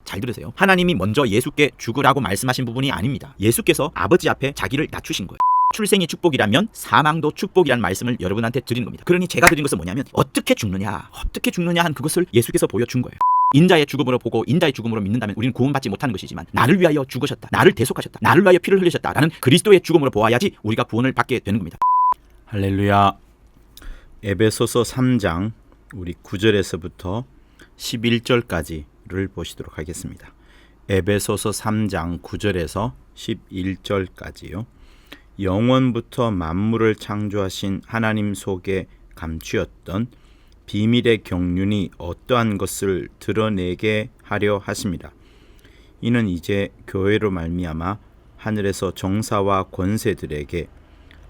잘 들으세요. 하나님이 먼저 예수께 죽으라고 말씀하신 부분이 아닙니다. 예수께서 아버지 앞에 자기를 낮추신 거예요. 출생이 축복이라면 사망도 축복이라는 말씀을 여러분한테 드리는 겁니다. 그러니 제가 드린 것은 뭐냐면 어떻게 죽느냐 한 그것을 예수께서 보여준 거예요. 인자의 죽음으로 보고 인자의 죽음으로 믿는다면 우리는 구원받지 못하는 것이지만 나를 위하여 죽으셨다, 나를 대속하셨다, 나를 위하여 피를 흘리셨다라는 그리스도의 죽음으로 보아야지 우리가 구원을 받게 되는 겁니다. 할렐루야. 에베소서 3장 우리 9절에서부터 11절까지를 보시도록 하겠습니다. 에베소서 3장 9절에서 11절까지요. 영원부터 만물을 창조하신 하나님 속에 감추었던 비밀의 경륜이 어떠한 것을 드러내게 하려 하십니다. 이는 이제 교회로 말미암아 하늘에서 정사와 권세들에게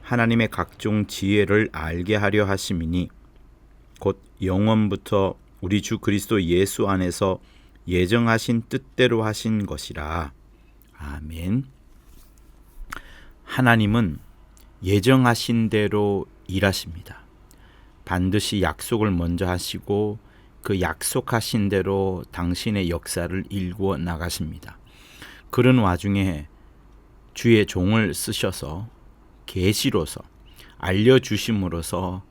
하나님의 각종 지혜를 알게 하려 하심이니 곧 영원부터 우리 주 그리스도 예수 안에서 예정하신 뜻대로 하신 것이라. 아멘. 하나님은 예정하신 대로 일하십니다. 반드시 약속을 먼저 하시고 그 약속하신 대로 당신의 역사를 일구어 나가십니다. 그런 와중에 주의 종을 쓰셔서 계시로서 알려주심으로써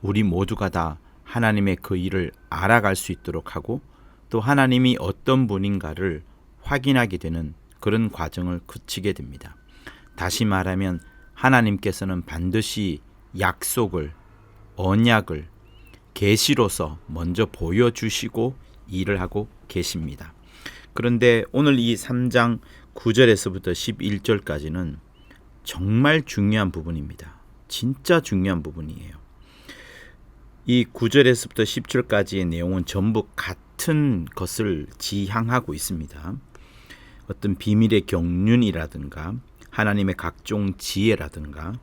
우리 모두가 다 하나님의 그 일을 알아갈 수 있도록 하고 또 하나님이 어떤 분인가를 확인하게 되는 그런 과정을 거치게 됩니다. 다시 말하면 하나님께서는 반드시 약속을, 언약을 계시로서 먼저 보여주시고 일을 하고 계십니다. 그런데 오늘 이 3장 9절에서부터 11절까지는 정말 중요한 부분입니다. 진짜 중요한 부분이에요. 이 9절에서부터 10절까지의 내용은 전부 같은 것을 지향하고 있습니다. 어떤 비밀의 경륜이라든가 하나님의 각종 지혜라든가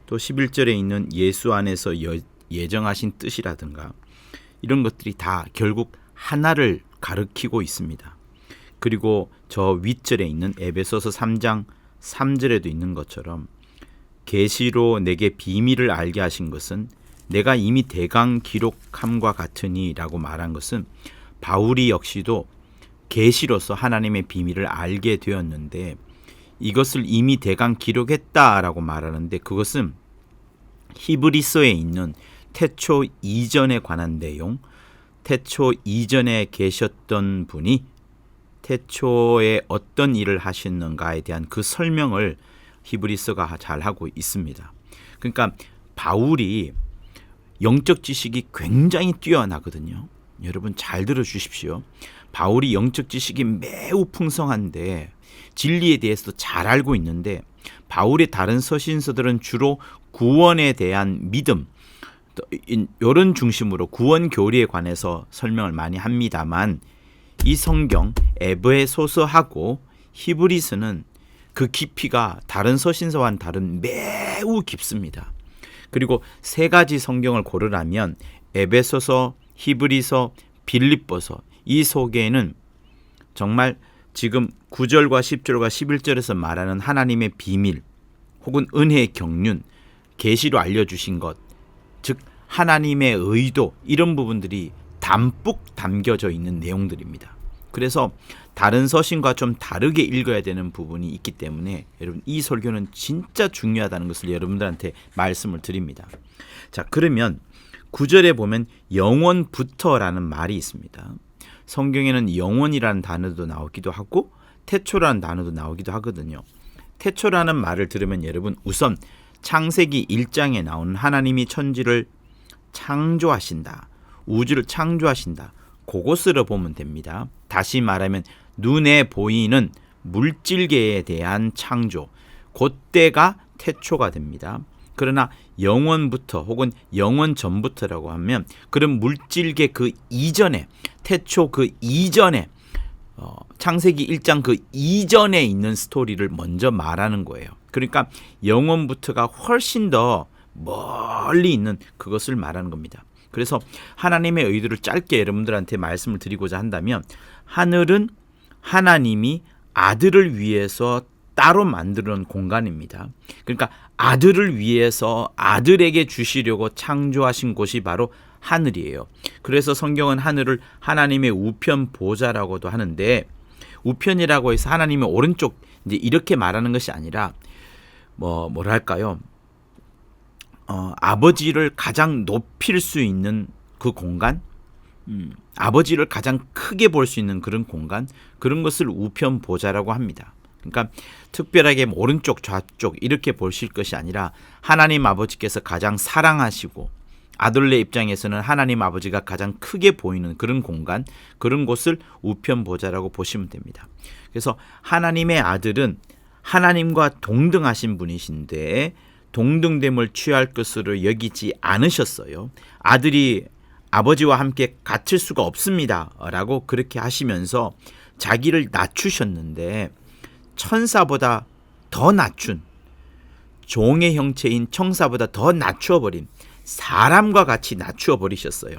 또 11절에 있는 예수 안에서 예정하신 뜻이라든가 이런 것들이 다 결국 하나를 가리키고 있습니다. 그리고 저 윗절에 있는 에베소서 3장 3절에도 있는 것처럼 계시로 내게 비밀을 알게 하신 것은 내가 이미 대강 기록함과 같으니 라고 말한 것은 바울이 역시도 계시로서 하나님의 비밀을 알게 되었는데 이것을 이미 대강 기록했다라고 말하는데 그것은 히브리서에 있는 태초 이전에 관한 내용, 태초 이전에 계셨던 분이 태초에 어떤 일을 하셨는가에 대한 그 설명을 히브리서가 잘 하고 있습니다. 그러니까 바울이 영적 지식이 굉장히 뛰어나거든요. 여러분 잘 들어주십시오. 바울이 영적 지식이 매우 풍성한데 진리에 대해서도 잘 알고 있는데 바울의 다른 서신서들은 주로 구원에 대한 믿음 이런 중심으로 구원 교리에 관해서 설명을 많이 합니다만 이 성경 에베소서하고 히브리서는 그 깊이가 다른 서신서와는 다른 매우 깊습니다. 그리고 세 가지 성경을 고르라면 에베소서, 히브리서, 빌립보서 이 속에는 정말 지금 9절과 10절과 11절에서 말하는 하나님의 비밀 혹은 은혜의 경륜, 계시로 알려주신 것, 즉 하나님의 의도 이런 부분들이 담뿍 담겨져 있는 내용들입니다. 그래서 다른 서신과 좀 다르게 읽어야 되는 부분이 있기 때문에 여러분 이 설교는 진짜 중요하다는 것을 여러분들한테 말씀을 드립니다. 자, 그러면 9절에 보면 영원부터라는 말이 있습니다. 성경에는 영원이라는 단어도 나오기도 하고 태초라는 단어도 나오기도 하거든요. 태초라는 말을 들으면 여러분 우선 창세기 1장에 나오는 하나님이 천지를 창조하신다, 우주를 창조하신다, 그것으로 보면 됩니다. 다시 말하면 눈에 보이는 물질계에 대한 창조, 그때가 태초가 됩니다. 그러나 영원부터 혹은 영원 전부터라고 하면 그런 물질계 그 이전에, 태초 그 이전에, 창세기 1장 그 이전에 있는 스토리를 먼저 말하는 거예요. 그러니까 영원부터가 훨씬 더 멀리 있는 그것을 말하는 겁니다. 그래서 하나님의 의도를 짧게 여러분들한테 말씀을 드리고자 한다면 하늘은 하나님이 아들을 위해서 따로 만들어 놓은 공간입니다. 그러니까 아들을 위해서 아들에게 주시려고 창조하신 곳이 바로 하늘이에요. 그래서 성경은 하늘을 하나님의 우편 보좌라고도 하는데 우편이라고 해서 하나님의 오른쪽 이제 이렇게 말하는 것이 아니라 뭐랄까요? 아버지를 가장 높일 수 있는 그 공간, 아버지를 가장 크게 볼 수 있는 그런 공간, 그런 것을 우편 보좌라고 합니다. 그러니까 특별하게 오른쪽 좌쪽 이렇게 보실 것이 아니라 하나님 아버지께서 가장 사랑하시고 아들의 입장에서는 하나님 아버지가 가장 크게 보이는 그런 공간, 그런 곳을 우편 보좌라고 보시면 됩니다. 그래서 하나님의 아들은 하나님과 동등하신 분이신데 동등됨을 취할 것으로 여기지 않으셨어요. 아들이 아버지와 함께 같을 수가 없습니다 라고 그렇게 하시면서 자기를 낮추셨는데 천사보다 더 낮춘, 종의 형체인 청사보다 더 낮추어버린, 사람과 같이 낮추어 버리셨어요.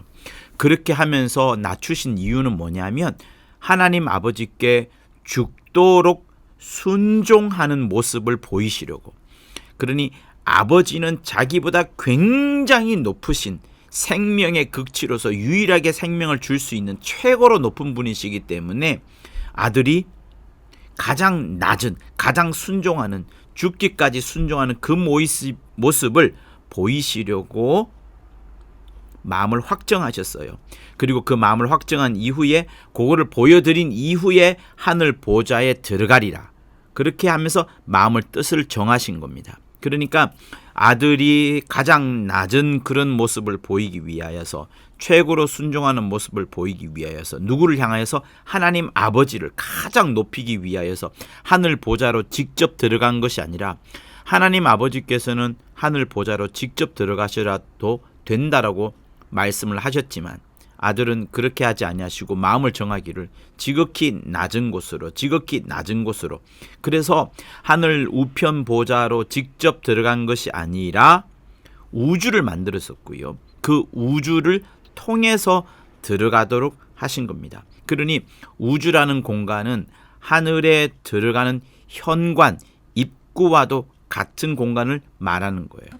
그렇게 하면서 낮추신 이유는 뭐냐면 하나님 아버지께 죽도록 순종하는 모습을 보이시려고. 그러니 아버지는 자기보다 굉장히 높으신 생명의 극치로서 유일하게 생명을 줄 수 있는 최고로 높은 분이시기 때문에 아들이 가장 낮은, 가장 순종하는, 죽기까지 순종하는 그 모습을 보이시려고 마음을 확정하셨어요. 그리고 그 마음을 확정한 이후에 그거를 보여드린 이후에 하늘 보좌에 들어가리라. 그렇게 하면서 마음을 뜻을 정하신 겁니다. 그러니까 아들이 가장 낮은 그런 모습을 보이기 위하여서, 최고로 순종하는 모습을 보이기 위하여서, 누구를 향하여서? 하나님 아버지를 가장 높이기 위하여서 하늘 보좌로 직접 들어간 것이 아니라 하나님 아버지께서는 하늘 보좌로 직접 들어가셔도 된다라고 말씀을 하셨지만 아들은 그렇게 하지 아니하시고 마음을 정하기를 지극히 낮은 곳으로, 지극히 낮은 곳으로. 그래서 하늘 우편 보좌로 직접 들어간 것이 아니라 우주를 만들었었고요. 그 우주를 통해서 들어가도록 하신 겁니다. 그러니 우주라는 공간은 하늘에 들어가는 현관, 입구와도 같은 공간을 말하는 거예요.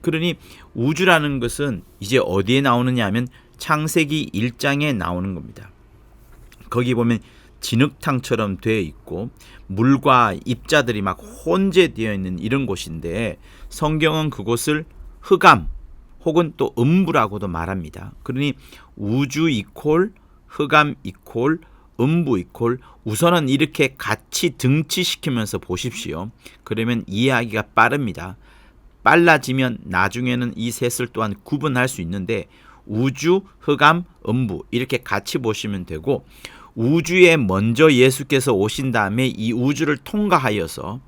그러니 우주라는 것은 이제 어디에 나오느냐 하면 창세기 1장에 나오는 겁니다. 거기 보면 진흙탕처럼 되어 있고 물과 입자들이 막 혼재되어 있는 이런 곳인데 성경은 그곳을 흑암 혹은 또 음부라고도 말합니다. 그러니 우주 이퀄 흑암 이퀄 음부 이퀄, 우선은 이렇게 같이 등치시키면서 보십시오. 그러면 이해하기가 빠릅니다. 빨라지면 나중에는 이 셋을 또한 구분할 수 있는데 우주, 흑암, 음부 이렇게 같이 보시면 되고, 우주에 먼저 예수께서 오신 다음에 이 우주를 통과하여서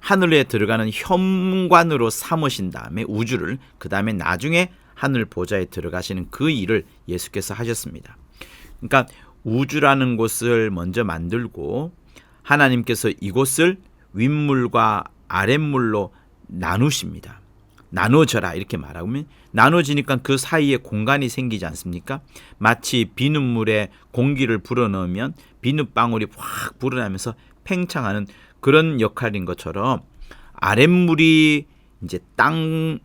하늘에 들어가는 현관으로 삼으신 다음에 우주를, 그 다음에 나중에 하늘 보좌에 들어가시는 그 일을 예수께서 하셨습니다. 그러니까 우주라는 곳을 먼저 만들고 하나님께서 이곳을 윗물과 아랫물로 나누십니다. 나눠져라 이렇게 말하면 나눠지니까 그 사이에 공간이 생기지 않습니까? 마치 비눗물에 공기를 불어넣으면 비눗방울이 확 불어나면서 팽창하는 그런 역할인 것처럼 아랫물이 이제 땅이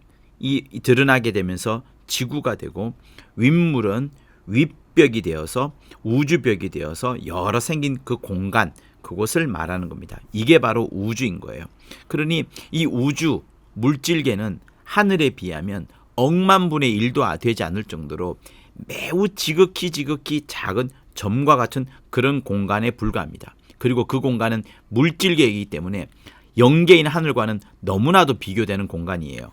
드러나게 되면서 지구가 되고 윗물은 윗벽이 되어서 우주벽이 되어서 여러 생긴 그 공간, 그곳을 말하는 겁니다. 이게 바로 우주인 거예요. 그러니 이 우주 물질계는 하늘에 비하면 억만분의 1도 되지 않을 정도로 매우 지극히 작은 점과 같은 그런 공간에 불과합니다. 그리고 그 공간은 물질계이기 때문에 영계인 하늘과는 너무나도 비교되는 공간이에요.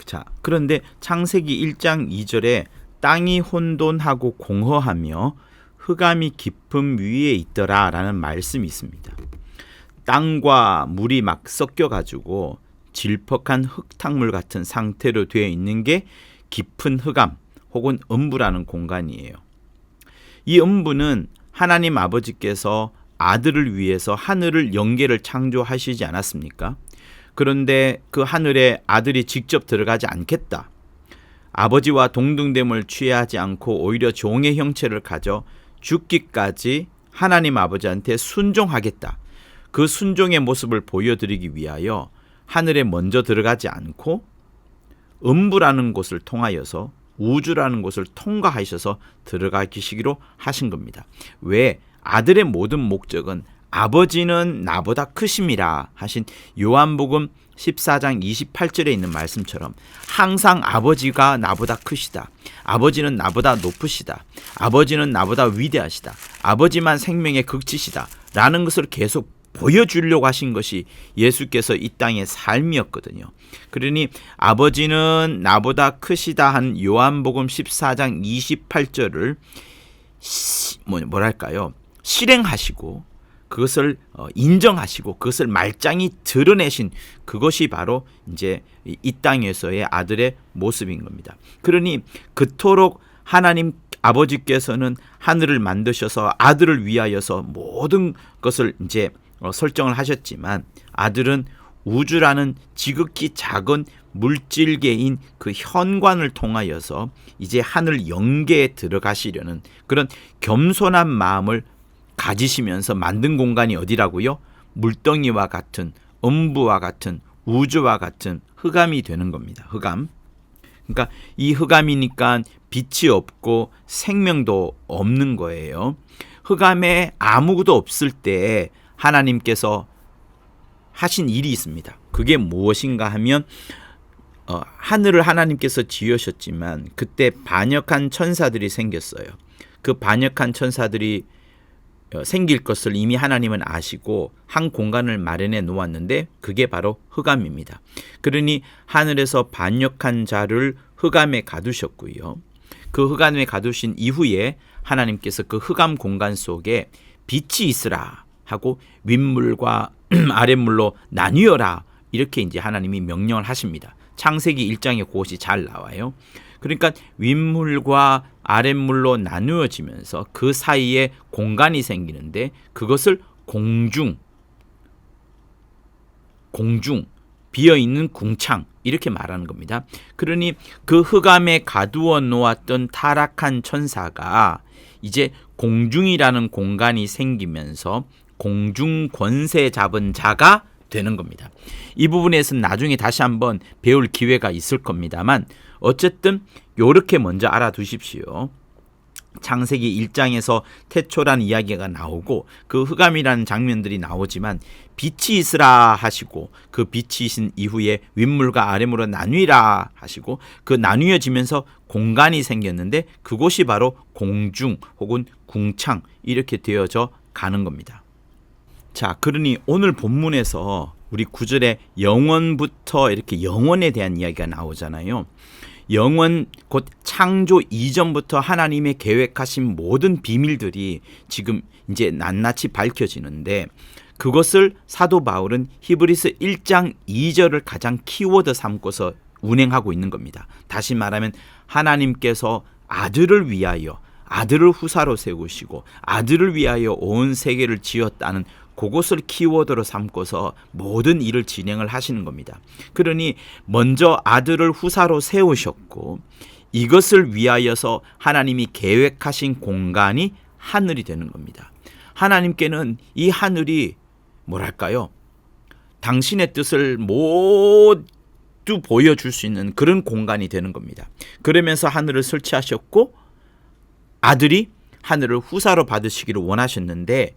자, 그런데 창세기 1장 2절에 땅이 혼돈하고 공허하며 흑암이 깊음 위에 있더라 라는 말씀이 있습니다. 땅과 물이 막 섞여가지고 질퍽한 흙탕물 같은 상태로 되어 있는 게 깊은 흑암 혹은 음부라는 공간이에요. 이 음부는 하나님 아버지께서 아들을 위해서 하늘을 영계를 창조하시지 않았습니까? 그런데 그 하늘에 아들이 직접 들어가지 않겠다. 아버지와 동등됨을 취하지 않고 오히려 종의 형체를 가져 죽기까지 하나님 아버지한테 순종하겠다. 그 순종의 모습을 보여드리기 위하여 하늘에 먼저 들어가지 않고 음부라는 곳을 통하여서 우주라는 곳을 통과하셔서 들어가시기로 하신 겁니다. 왜? 아들의 모든 목적은 아버지는 나보다 크심이라 하신 요한복음 14장 28절에 있는 말씀처럼 항상 아버지가 나보다 크시다. 아버지는 나보다 높으시다. 아버지는 나보다 위대하시다. 아버지만 생명의 극치시다. 라는 것을 계속 보여주려고 하신 것이 예수께서 이 땅의 삶이었거든요. 그러니 아버지는 나보다 크시다 한 요한복음 14장 28절을 뭐랄까요? 실행하시고 그것을 인정하시고 그것을 말짱히 드러내신 그것이 바로 이제 이 땅에서의 아들의 모습인 겁니다. 그러니 그토록 하나님 아버지께서는 하늘을 만드셔서 아들을 위하여서 모든 것을 이제 설정을 하셨지만 아들은 우주라는 지극히 작은 물질계인 그 현관을 통하여서 이제 하늘 영계에 들어가시려는 그런 겸손한 마음을 가지시면서 만든 공간이 어디라고요? 물덩이와 같은 음부와 같은 우주와 같은 흑암이 되는 겁니다. 흑암. 그러니까 이 흑암이니까 빛이 없고 생명도 없는 거예요. 흑암에 아무것도 없을 때 하나님께서 하신 일이 있습니다. 그게 무엇인가 하면 하늘을 하나님께서 지으셨지만 그때 반역한 천사들이 생겼어요. 그 반역한 천사들이 생길 것을 이미 하나님은 아시고 한 공간을 마련해 놓았는데 그게 바로 흑암입니다. 그러니 하늘에서 반역한 자를 흑암에 가두셨고요. 그 흑암에 가두신 이후에 하나님께서 그 흑암 공간 속에 빛이 있으라 하고 윗물과 아랫물로 나뉘어라 이렇게 이제 하나님이 명령을 하십니다. 창세기 1장에 그것이 잘 나와요. 그러니까 윗물과 아랫물로 나누어지면서 그 사이에 공간이 생기는데 그것을 공중, 비어있는 궁창 이렇게 말하는 겁니다. 그러니 그 흑암에 가두어 놓았던 타락한 천사가 이제 공중이라는 공간이 생기면서 공중 권세 잡은 자가 되는 겁니다. 이 부분에서는 나중에 다시 한번 배울 기회가 있을 겁니다만 어쨌든 요렇게 먼저 알아두십시오. 창세기 1장에서 태초란 이야기가 나오고 그 흑암이라는 장면들이 나오지만 빛이 있으라 하시고 그 빛이 있은 이후에 윗물과 아랫물로 나뉘라 하시고 그 나뉘어지면서 공간이 생겼는데 그곳이 바로 공중 혹은 궁창 이렇게 되어져 가는 겁니다. 자, 그러니 오늘 본문에서 우리 9절에 영원부터 이렇게 영원에 대한 이야기가 나오잖아요. 영원 곧 창조 이전부터 하나님의 계획하신 모든 비밀들이 지금 이제 낱낱이 밝혀지는데 그것을 사도 바울은 히브리서 1장 2절을 가장 키워드 삼고서 운행하고 있는 겁니다. 다시 말하면 하나님께서 아들을 위하여 아들을 후사로 세우시고 아들을 위하여 온 세계를 지었다는 그것을 키워드로 삼고서 모든 일을 진행을 하시는 겁니다. 그러니 먼저 아들을 후사로 세우셨고 이것을 위하여서 하나님이 계획하신 공간이 하늘이 되는 겁니다. 하나님께는 이 하늘이 뭐랄까요? 당신의 뜻을 모두 보여줄 수 있는 그런 공간이 되는 겁니다. 그러면서 하늘을 설치하셨고 아들이 하늘을 후사로 받으시기를 원하셨는데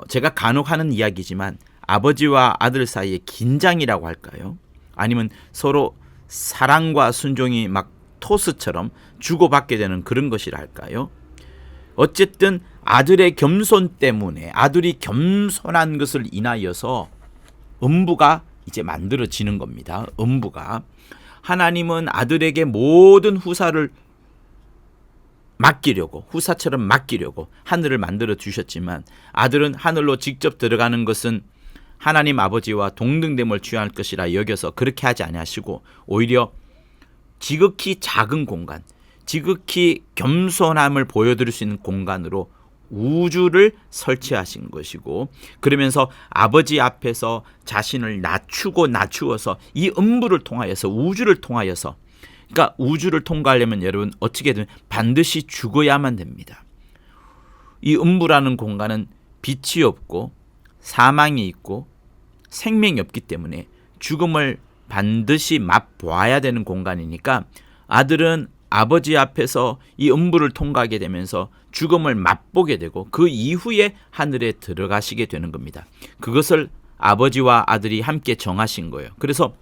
제가 간혹 하는 이야기지만 아버지와 아들 사이의 긴장이라고 할까요? 아니면 서로 사랑과 순종이 막 토스처럼 주고받게 되는 그런 것이라 할까요? 어쨌든 아들의 겸손 때문에 아들이 겸손한 것을 인하여서 음부가 이제 만들어지는 겁니다. 음부가. 하나님은 아들에게 모든 후사를 맡기려고 후사처럼 맡기려고 하늘을 만들어 주셨지만 아들은 하늘로 직접 들어가는 것은 하나님 아버지와 동등됨을 취할 것이라 여겨서 그렇게 하지 아니하시고 오히려 지극히 작은 공간, 지극히 겸손함을 보여드릴 수 있는 공간으로 우주를 설치하신 것이고 그러면서 아버지 앞에서 자신을 낮추어서 이 음부를 통하여서 우주를 통하여서 그러니까 우주를 통과하려면 여러분 어떻게든 반드시 죽어야만 됩니다. 이 음부라는 공간은 빛이 없고 사망이 있고 생명이 없기 때문에 죽음을 반드시 맛보아야 되는 공간이니까 아들은 아버지 앞에서 이 음부를 통과하게 되면서 죽음을 맛보게 되고 그 이후에 하늘에 들어가시게 되는 겁니다. 그것을 아버지와 아들이 함께 정하신 거예요. 그래서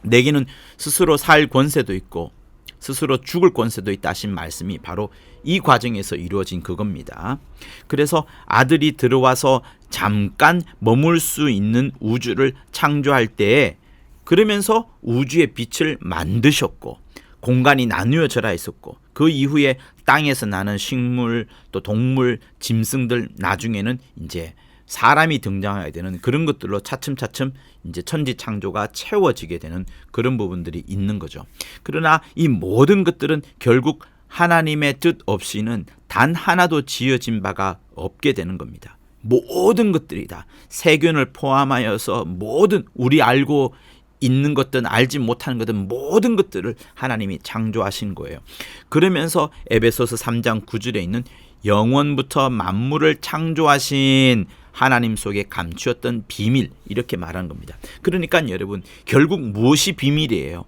내게는 스스로 살 권세도 있고 스스로 죽을 권세도 있다 하신 말씀이 바로 이 과정에서 이루어진 그겁니다. 그래서 아들이 들어와서 잠깐 머물 수 있는 우주를 창조할 때에 그러면서 우주의 빛을 만드셨고 공간이 나누어져라 했었고 그 이후에 땅에서 나는 식물 또 동물 짐승들 나중에는 이제 사람이 등장해야 되는 그런 것들로 차츰차츰 이제 천지 창조가 채워지게 되는 그런 부분들이 있는 거죠. 그러나 이 모든 것들은 결국 하나님의 뜻 없이는 단 하나도 지어진 바가 없게 되는 겁니다. 모든 것들이 다 세균을 포함하여서 모든 우리 알고 있는 것든 알지 못하는 것든 모든 것들을 하나님이 창조하신 거예요. 그러면서 에베소서 3장 9절에 있는 영원부터 만물을 창조하신 하나님 속에 감추었던 비밀 이렇게 말한 겁니다. 그러니까 여러분 결국 무엇이 비밀이에요?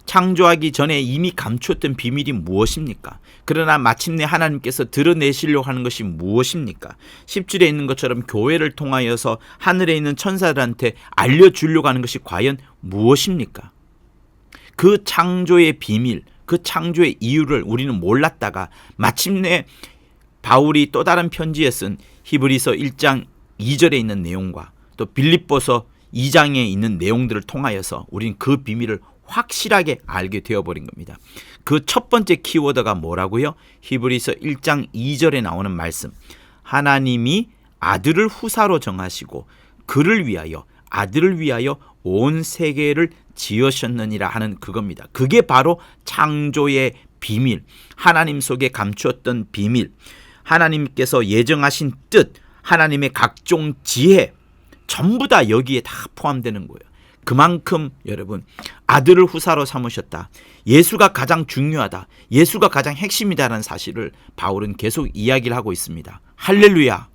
창조하기 전에 이미 감추었던 비밀이 무엇입니까? 그러나 마침내 하나님께서 드러내시려고 하는 것이 무엇입니까? 10절에 있는 것처럼 교회를 통하여서 하늘에 있는 천사들한테 알려주려고 하는 것이 과연 무엇입니까? 그 창조의 비밀, 그 창조의 이유를 우리는 몰랐다가 마침내 바울이 또 다른 편지에 쓴 히브리서 1장 2절에 있는 내용과 또 빌립보서 2장에 있는 내용들을 통하여서 우리는 그 비밀을 확실하게 알게 되어버린 겁니다. 그 첫 번째 키워드가 뭐라고요? 히브리서 1장 2절에 나오는 말씀. 하나님이 아들을 후사로 정하시고 그를 위하여 아들을 위하여 온 세계를 지으셨느니라 하는 그겁니다. 그게 바로 창조의 비밀, 하나님 속에 감추었던 비밀, 하나님께서 예정하신 뜻, 하나님의 각종 지혜 전부 다 여기에 다 포함되는 거예요. 그만큼 여러분 아들을 후사로 삼으셨다. 예수가 가장 중요하다. 예수가 가장 핵심이다라는 사실을 바울은 계속 이야기를 하고 있습니다. 할렐루야.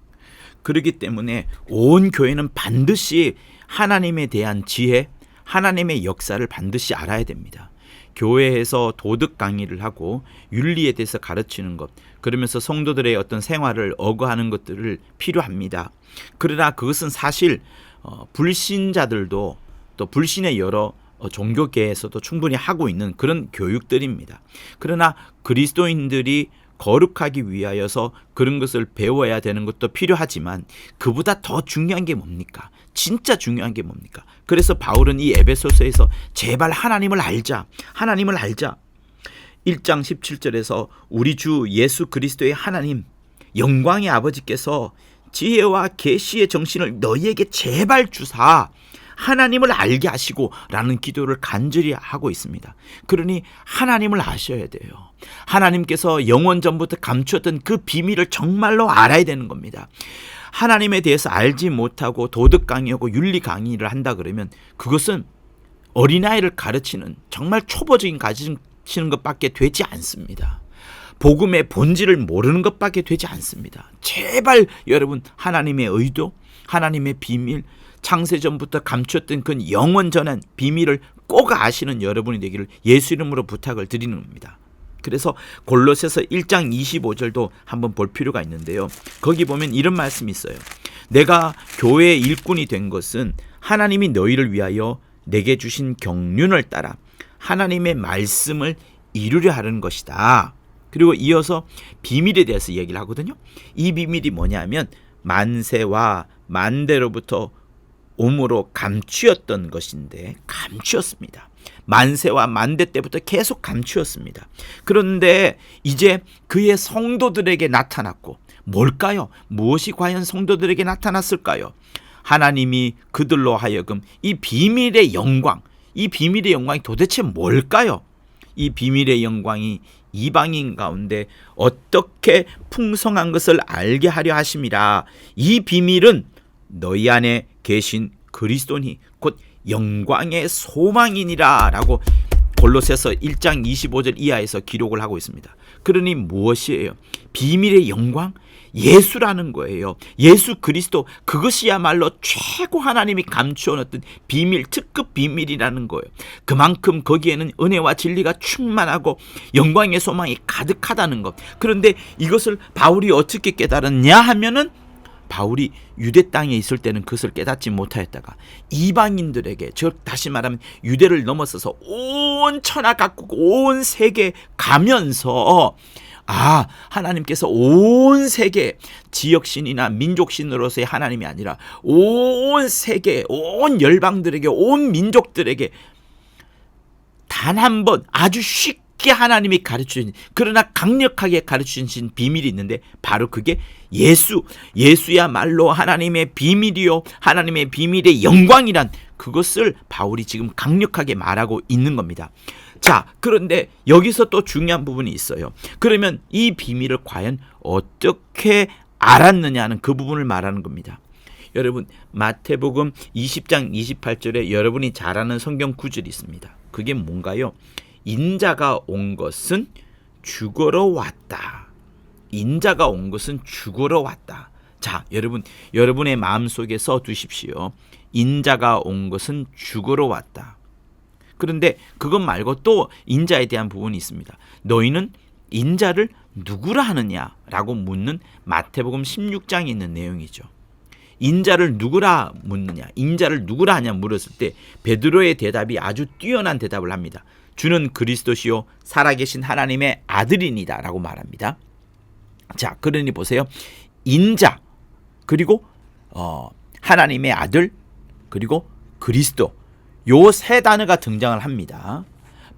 그렇기 때문에 온 교회는 반드시 하나님에 대한 지혜, 하나님의 역사를 반드시 알아야 됩니다. 교회에서 도덕 강의를 하고 윤리에 대해서 가르치는 것, 그러면서 성도들의 어떤 생활을 어거하는 것들을 필요합니다. 그러나 그것은 사실 불신자들도 또 불신의 여러 종교계에서도 충분히 하고 있는 그런 교육들입니다. 그러나 그리스도인들이 거룩하기 위하여서 그런 것을 배워야 되는 것도 필요하지만 그보다 더 중요한 게 뭡니까? 진짜 중요한 게 뭡니까? 그래서 바울은 이 에베소서에서 제발 하나님을 알자. 하나님을 알자. 1장 17절에서 우리 주 예수 그리스도의 하나님 영광의 아버지께서 지혜와 계시의 정신을 너희에게 제발 주사 하나님을 알게 하시고 라는 기도를 간절히 하고 있습니다. 그러니 하나님을 아셔야 돼요. 하나님께서 영원 전부터 감추었던 그 비밀을 정말로 알아야 되는 겁니다. 하나님에 대해서 알지 못하고 도덕 강의하고 윤리 강의를 한다 그러면 그것은 어린아이를 가르치는 정말 초보적인 가르치는 것밖에 되지 않습니다. 복음의 본질을 모르는 것밖에 되지 않습니다. 제발 여러분 하나님의 의도, 하나님의 비밀, 창세전부터 감췄던 그 영원전한 비밀을 꼭 아시는 여러분이 되기를 예수 이름으로 부탁을 드리는 겁니다. 그래서 골로새서 1장 25절도 한번 볼 필요가 있는데요. 거기 보면 이런 말씀이 있어요. 내가 교회의 일꾼이 된 것은 하나님이 너희를 위하여 내게 주신 경륜을 따라 하나님의 말씀을 이루려 하는 것이다. 그리고 이어서 비밀에 대해서 얘기를 하거든요. 이 비밀이 뭐냐면 만세와 만대로부터 오므로 감추었던 것인데 감추었습니다. 만세와 만대 때부터 계속 감추었습니다. 그런데 이제 그의 성도들에게 나타났고 뭘까요? 무엇이 과연 성도들에게 나타났을까요? 하나님이 그들로 하여금 이 비밀의 영광, 이 비밀의 영광이 도대체 뭘까요? 이 비밀의 영광이 이방인 가운데 어떻게 풍성한 것을 알게 하려 하심이라. 이 비밀은 너희 안에 계신 그리스도니 곧 영광의 소망이니라 라고 골로새서 1장 25절 이하에서 기록을 하고 있습니다. 그러니 무엇이에요? 비밀의 영광? 예수라는 거예요. 예수 그리스도, 그것이야말로 최고 하나님이 감추어놓던 비밀, 특급 비밀이라는 거예요. 그만큼 거기에는 은혜와 진리가 충만하고 영광의 소망이 가득하다는 것. 그런데 이것을 바울이 어떻게 깨달았냐 하면은, 바울이 유대 땅에 있을 때는 그것을 깨닫지 못하였다가 이방인들에게, 즉 다시 말하면 유대를 넘어서서 온 천하 각국, 온 세계에 가면서 하나님께서 온 세계, 지역신이나 민족신으로서의 하나님이 아니라 온 세계, 온 열방들에게, 온 민족들에게 단 한 번 아주 쉽게 하나님이 가르쳐주신, 그러나 강력하게 가르쳐주신 비밀이 있는데, 바로 그게 예수야말로 하나님의 비밀이요, 하나님의 비밀의 영광이란, 그것을 바울이 지금 강력하게 말하고 있는 겁니다. 자, 그런데 여기서 또 중요한 부분이 있어요. 그러면 이 비밀을 과연 어떻게 알았느냐는 그 부분을 말하는 겁니다. 여러분, 마태복음 20장 28절에 여러분이 잘 아는 성경 구절이 있습니다. 그게 뭔가요? 인자가 온 것은 죽으러 왔다. 인자가 온 것은 죽으러 왔다. 자, 여러분, 여러분의 마음속에 써두십시오. 인자가 온 것은 죽으러 왔다. 그런데 그것 말고 또 인자에 대한 부분이 있습니다. 너희는 인자를 누구라 하느냐라고 묻는 마태복음 16장에 있는 내용이죠. 인자를 누구라 묻느냐, 인자를 누구라 하냐 물었을 때 베드로의 대답이 아주 뛰어난 대답을 합니다. 주는 그리스도시요 살아계신 하나님의 아들이니다 라고 말합니다. 자, 그러니 보세요. 인자, 그리고 하나님의 아들, 그리고 그리스도, 요 세 단어가 등장을 합니다.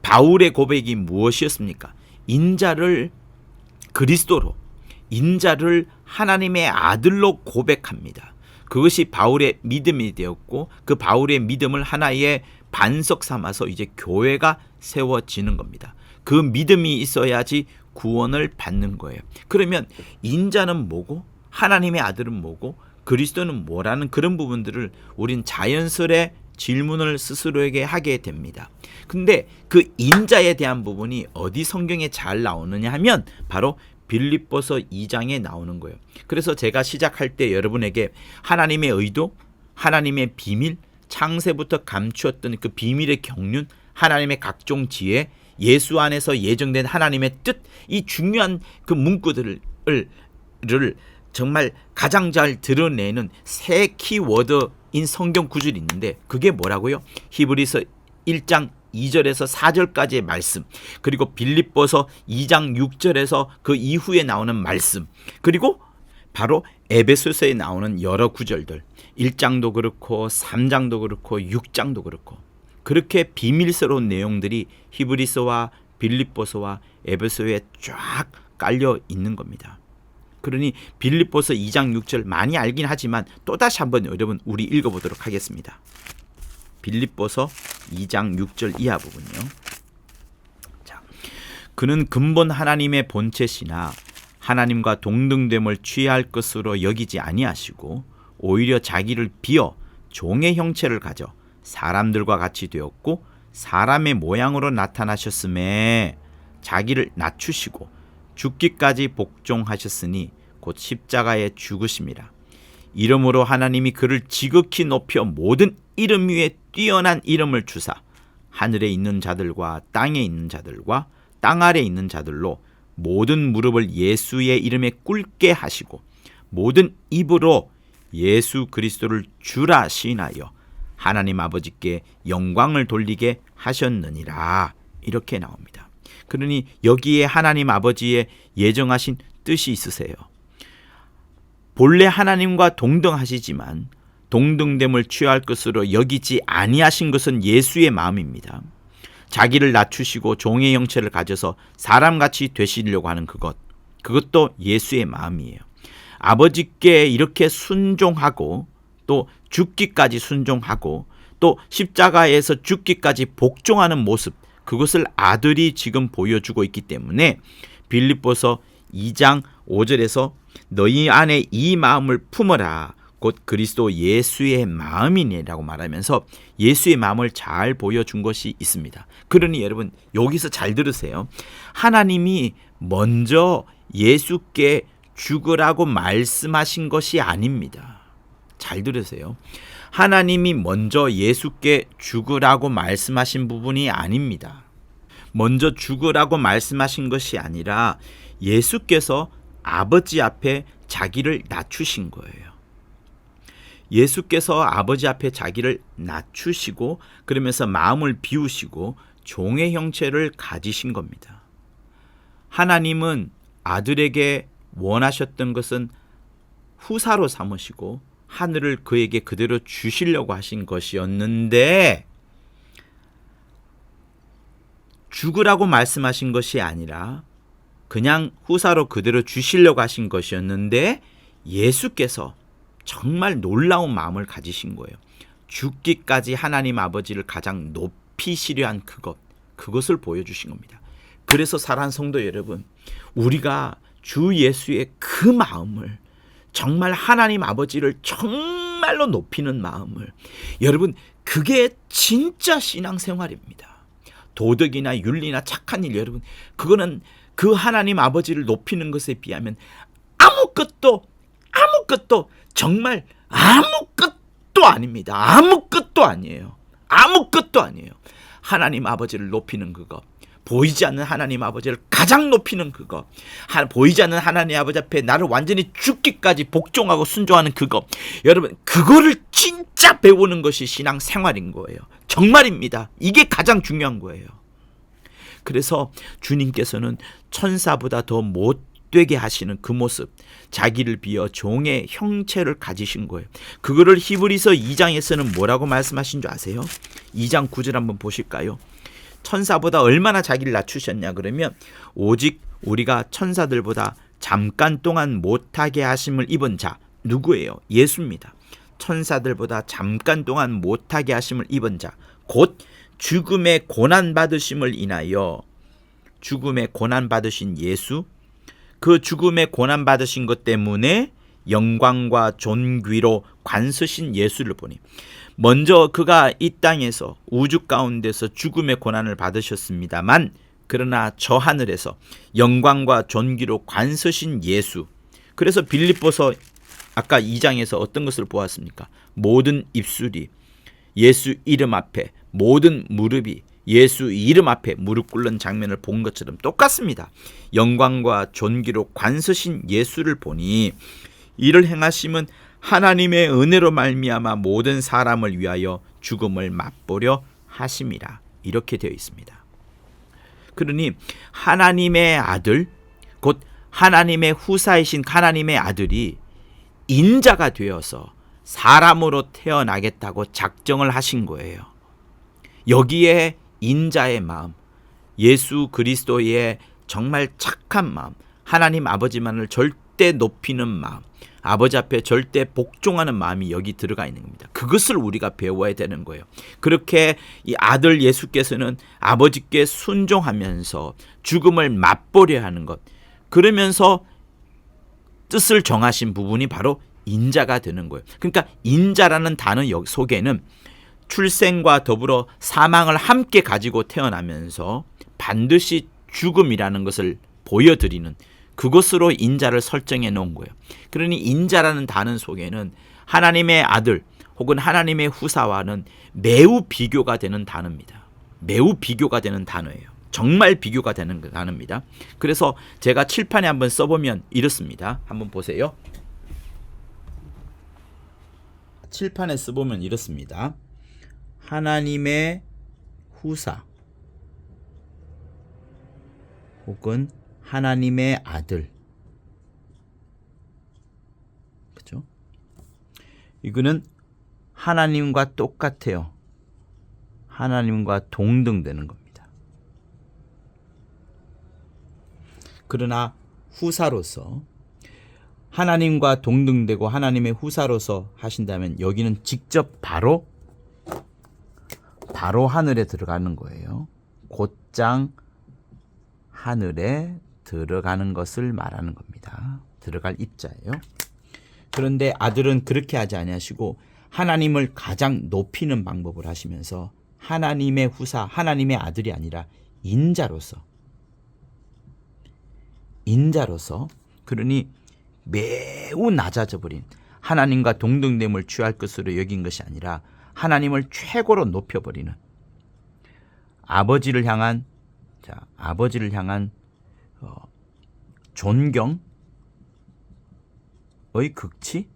바울의 고백이 무엇이었습니까? 인자를 그리스도로, 인자를 하나님의 아들로 고백합니다. 그것이 바울의 믿음이 되었고, 그 바울의 믿음을 하나의 반석 삼아서 이제 교회가 세워지는 겁니다. 그 믿음이 있어야지 구원을 받는 거예요. 그러면 인자는 뭐고, 하나님의 아들은 뭐고, 그리스도는 뭐라는 그런 부분들을 우린 자연스레 질문을 스스로에게 하게 됩니다. 근데 그 인자에 대한 부분이 어디 성경에 잘 나오느냐 하면 바로 빌립보서 2장에 나오는 거예요. 그래서 제가 시작할 때 여러분에게 하나님의 의도, 하나님의 비밀, 창세부터 감추었던 그 비밀의 경륜, 하나님의 각종 지혜, 예수 안에서 예정된 하나님의 뜻, 이 중요한 그 문구들을 정말 가장 잘 드러내는 세 키워드인 성경 구절이 있는데, 그게 뭐라고요? 히브리서 1장 2절에서 4절까지의 말씀, 그리고 빌립보서 2장 6절에서 그 이후에 나오는 말씀, 그리고 바로 에베소서에 나오는 여러 구절들, 1장도 그렇고 3장도 그렇고 6장도 그렇고, 그렇게 비밀스러운 내용들이 히브리서와 빌립보서와 에베소에 쫙 깔려 있는 겁니다. 그러니 빌립보서 2장 6절 많이 알긴 하지만 또다시 한번 여러분 우리 읽어보도록 하겠습니다. 빌립보서 2장 6절 이하 부분이요. 자, 그는 근본 하나님의 본체시나 하나님과 동등됨을 취할 것으로 여기지 아니하시고 오히려 자기를 비어 종의 형체를 가져 사람들과 같이 되었고 사람의 모양으로 나타나셨음에 자기를 낮추시고 죽기까지 복종하셨으니 곧 십자가에 죽으심이라. 이름으로 하나님이 그를 지극히 높여 모든 이름 위에 뛰어난 이름을 주사 하늘에 있는 자들과 땅에 있는 자들과 땅 아래 있는 자들로 모든 무릎을 예수의 이름에 꿇게 하시고 모든 입으로 예수 그리스도를 주라 시인하여 하나님 아버지께 영광을 돌리게 하셨느니라. 이렇게 나옵니다. 그러니 여기에 하나님 아버지의 예정하신 뜻이 있으세요. 본래 하나님과 동등하시지만 동등됨을 취할 것으로 여기지 아니하신 것은 예수의 마음입니다. 자기를 낮추시고 종의 형체를 가져서 사람같이 되시려고 하는 그것도 예수의 마음이에요. 아버지께 이렇게 순종하고 또 죽기까지 순종하고 또 십자가에서 죽기까지 복종하는 모습, 그것을 아들이 지금 보여주고 있기 때문에 빌립보서 2장 5절에서 너희 안에 이 마음을 품어라 곧 그리스도 예수의 마음이니라고 말하면서 예수의 마음을 잘 보여준 것이 있습니다. 그러니 여러분 여기서 잘 들으세요. 하나님이 먼저 예수께 죽으라고 말씀하신 것이 아닙니다. 잘 들으세요. 하나님이 먼저 예수께 죽으라고 말씀하신 부분이 아닙니다. 먼저 죽으라고 말씀하신 것이 아니라 예수께서 아버지 앞에 자기를 낮추신 거예요. 예수께서 아버지 앞에 자기를 낮추시고 그러면서 마음을 비우시고 종의 형체를 가지신 겁니다. 하나님은 아들에게 원하셨던 것은 후사로 삼으시고 하늘을 그에게 그대로 주시려고 하신 것이었는데 죽으라고 말씀하신 것이 아니라 그냥 후사로 그대로 주시려고 하신 것이었는데 예수께서 정말 놀라운 마음을 가지신 거예요. 죽기까지 하나님 아버지를 가장 높이시려 한 그것을 보여주신 겁니다. 그래서 사랑하는 성도 여러분, 우리가 주 예수의 그 마음을 정말 하나님 아버지를 정말로 높이는 마음을 여러분 그게 진짜 신앙생활입니다. 도덕이나 윤리나 착한 일 여러분 그거는 그 하나님 아버지를 높이는 것에 비하면 아무것도 정말 아무것도 아닙니다. 아무것도 아니에요. 아무것도 아니에요. 하나님 아버지를 높이는 그거 보이지 않는 하나님 아버지를 가장 높이는 그거 보이지 않는 하나님 아버지 앞에 나를 완전히 죽기까지 복종하고 순종하는 그거 여러분 그거를 진짜 배우는 것이 신앙생활인 거예요. 정말입니다. 이게 가장 중요한 거예요. 그래서 주님께서는 천사보다 더 못되게 하시는 그 모습 자기를 비어 종의 형체를 가지신 거예요. 그거를 히브리서 2장에서는 뭐라고 말씀하신 줄 아세요? 2장 9절 한번 보실까요? 천사보다 얼마나 자기를 낮추셨냐 그러면 오직 우리가 천사들보다 잠깐 동안 못하게 하심을 입은 자 누구예요? 예수입니다. 천사들보다 잠깐 동안 못하게 하심을 입은 자 곧 죽음의 고난 받으심을 인하여 죽음의 고난 받으신 예수 그 죽음의 고난 받으신 것 때문에 영광과 존귀로 관서신 예수를 보니 먼저 그가 이 땅에서 우주 가운데서 죽음의 고난을 받으셨습니다만 그러나 저 하늘에서 영광과 존귀로 관서신 예수 그래서 빌립보서 아까 2장에서 어떤 것을 보았습니까? 모든 입술이 예수 이름 앞에 모든 무릎이 예수 이름 앞에 무릎 꿇는 장면을 본 것처럼 똑같습니다. 영광과 존귀로 관서신 예수를 보니 이를 행하심은 하나님의 은혜로 말미암아 모든 사람을 위하여 죽음을 맛보려 하심이라 이렇게 되어 있습니다. 그러니 하나님의 아들 곧 하나님의 후사이신 하나님의 아들이 인자가 되어서 사람으로 태어나겠다고 작정을 하신 거예요. 여기에 인자의 마음, 예수 그리스도의 정말 착한 마음, 하나님 아버지만을 절대 높이는 마음, 아버지 앞에 절대 복종하는 마음이 여기 들어가 있는 겁니다. 그것을 우리가 배워야 되는 거예요. 그렇게 이 아들 예수께서는 아버지께 순종하면서 죽음을 맛보려 하는 것, 그러면서 뜻을 정하신 부분이 바로 인자가 되는 거예요. 그러니까 인자라는 단어 속에는 출생과 더불어 사망을 함께 가지고 태어나면서 반드시 죽음이라는 것을 보여드리는 그것으로 인자를 설정해 놓은 거예요. 그러니 인자라는 단어 속에는 하나님의 아들 혹은 하나님의 후사와는 매우 비교가 되는 단어입니다. 매우 비교가 되는 단어예요. 정말 비교가 되는 단어입니다. 그래서 제가 칠판에 한번 써보면 이렇습니다. 한번 보세요. 칠판에 써보면 이렇습니다. 하나님의 후사 혹은 하나님의 아들, 그죠? 이거는 하나님과 똑같아요. 하나님과 동등되는 겁니다. 그러나 후사로서 하나님과 동등되고 하나님의 후사로서 하신다면 여기는 직접 바로 하늘에 들어가는 거예요. 곧장 하늘에 들어가는 것을 말하는 겁니다. 들어갈 입자예요. 그런데 아들은 그렇게 하지 아니하시고 하나님을 가장 높이는 방법을 하시면서 하나님의 후사, 하나님의 아들이 아니라 인자로서 그러니 매우 낮아져 버린, 하나님과 동등됨을 취할 것으로 여긴 것이 아니라 하나님을 최고로 높여버리는 아버지를 향한 존경의 극치,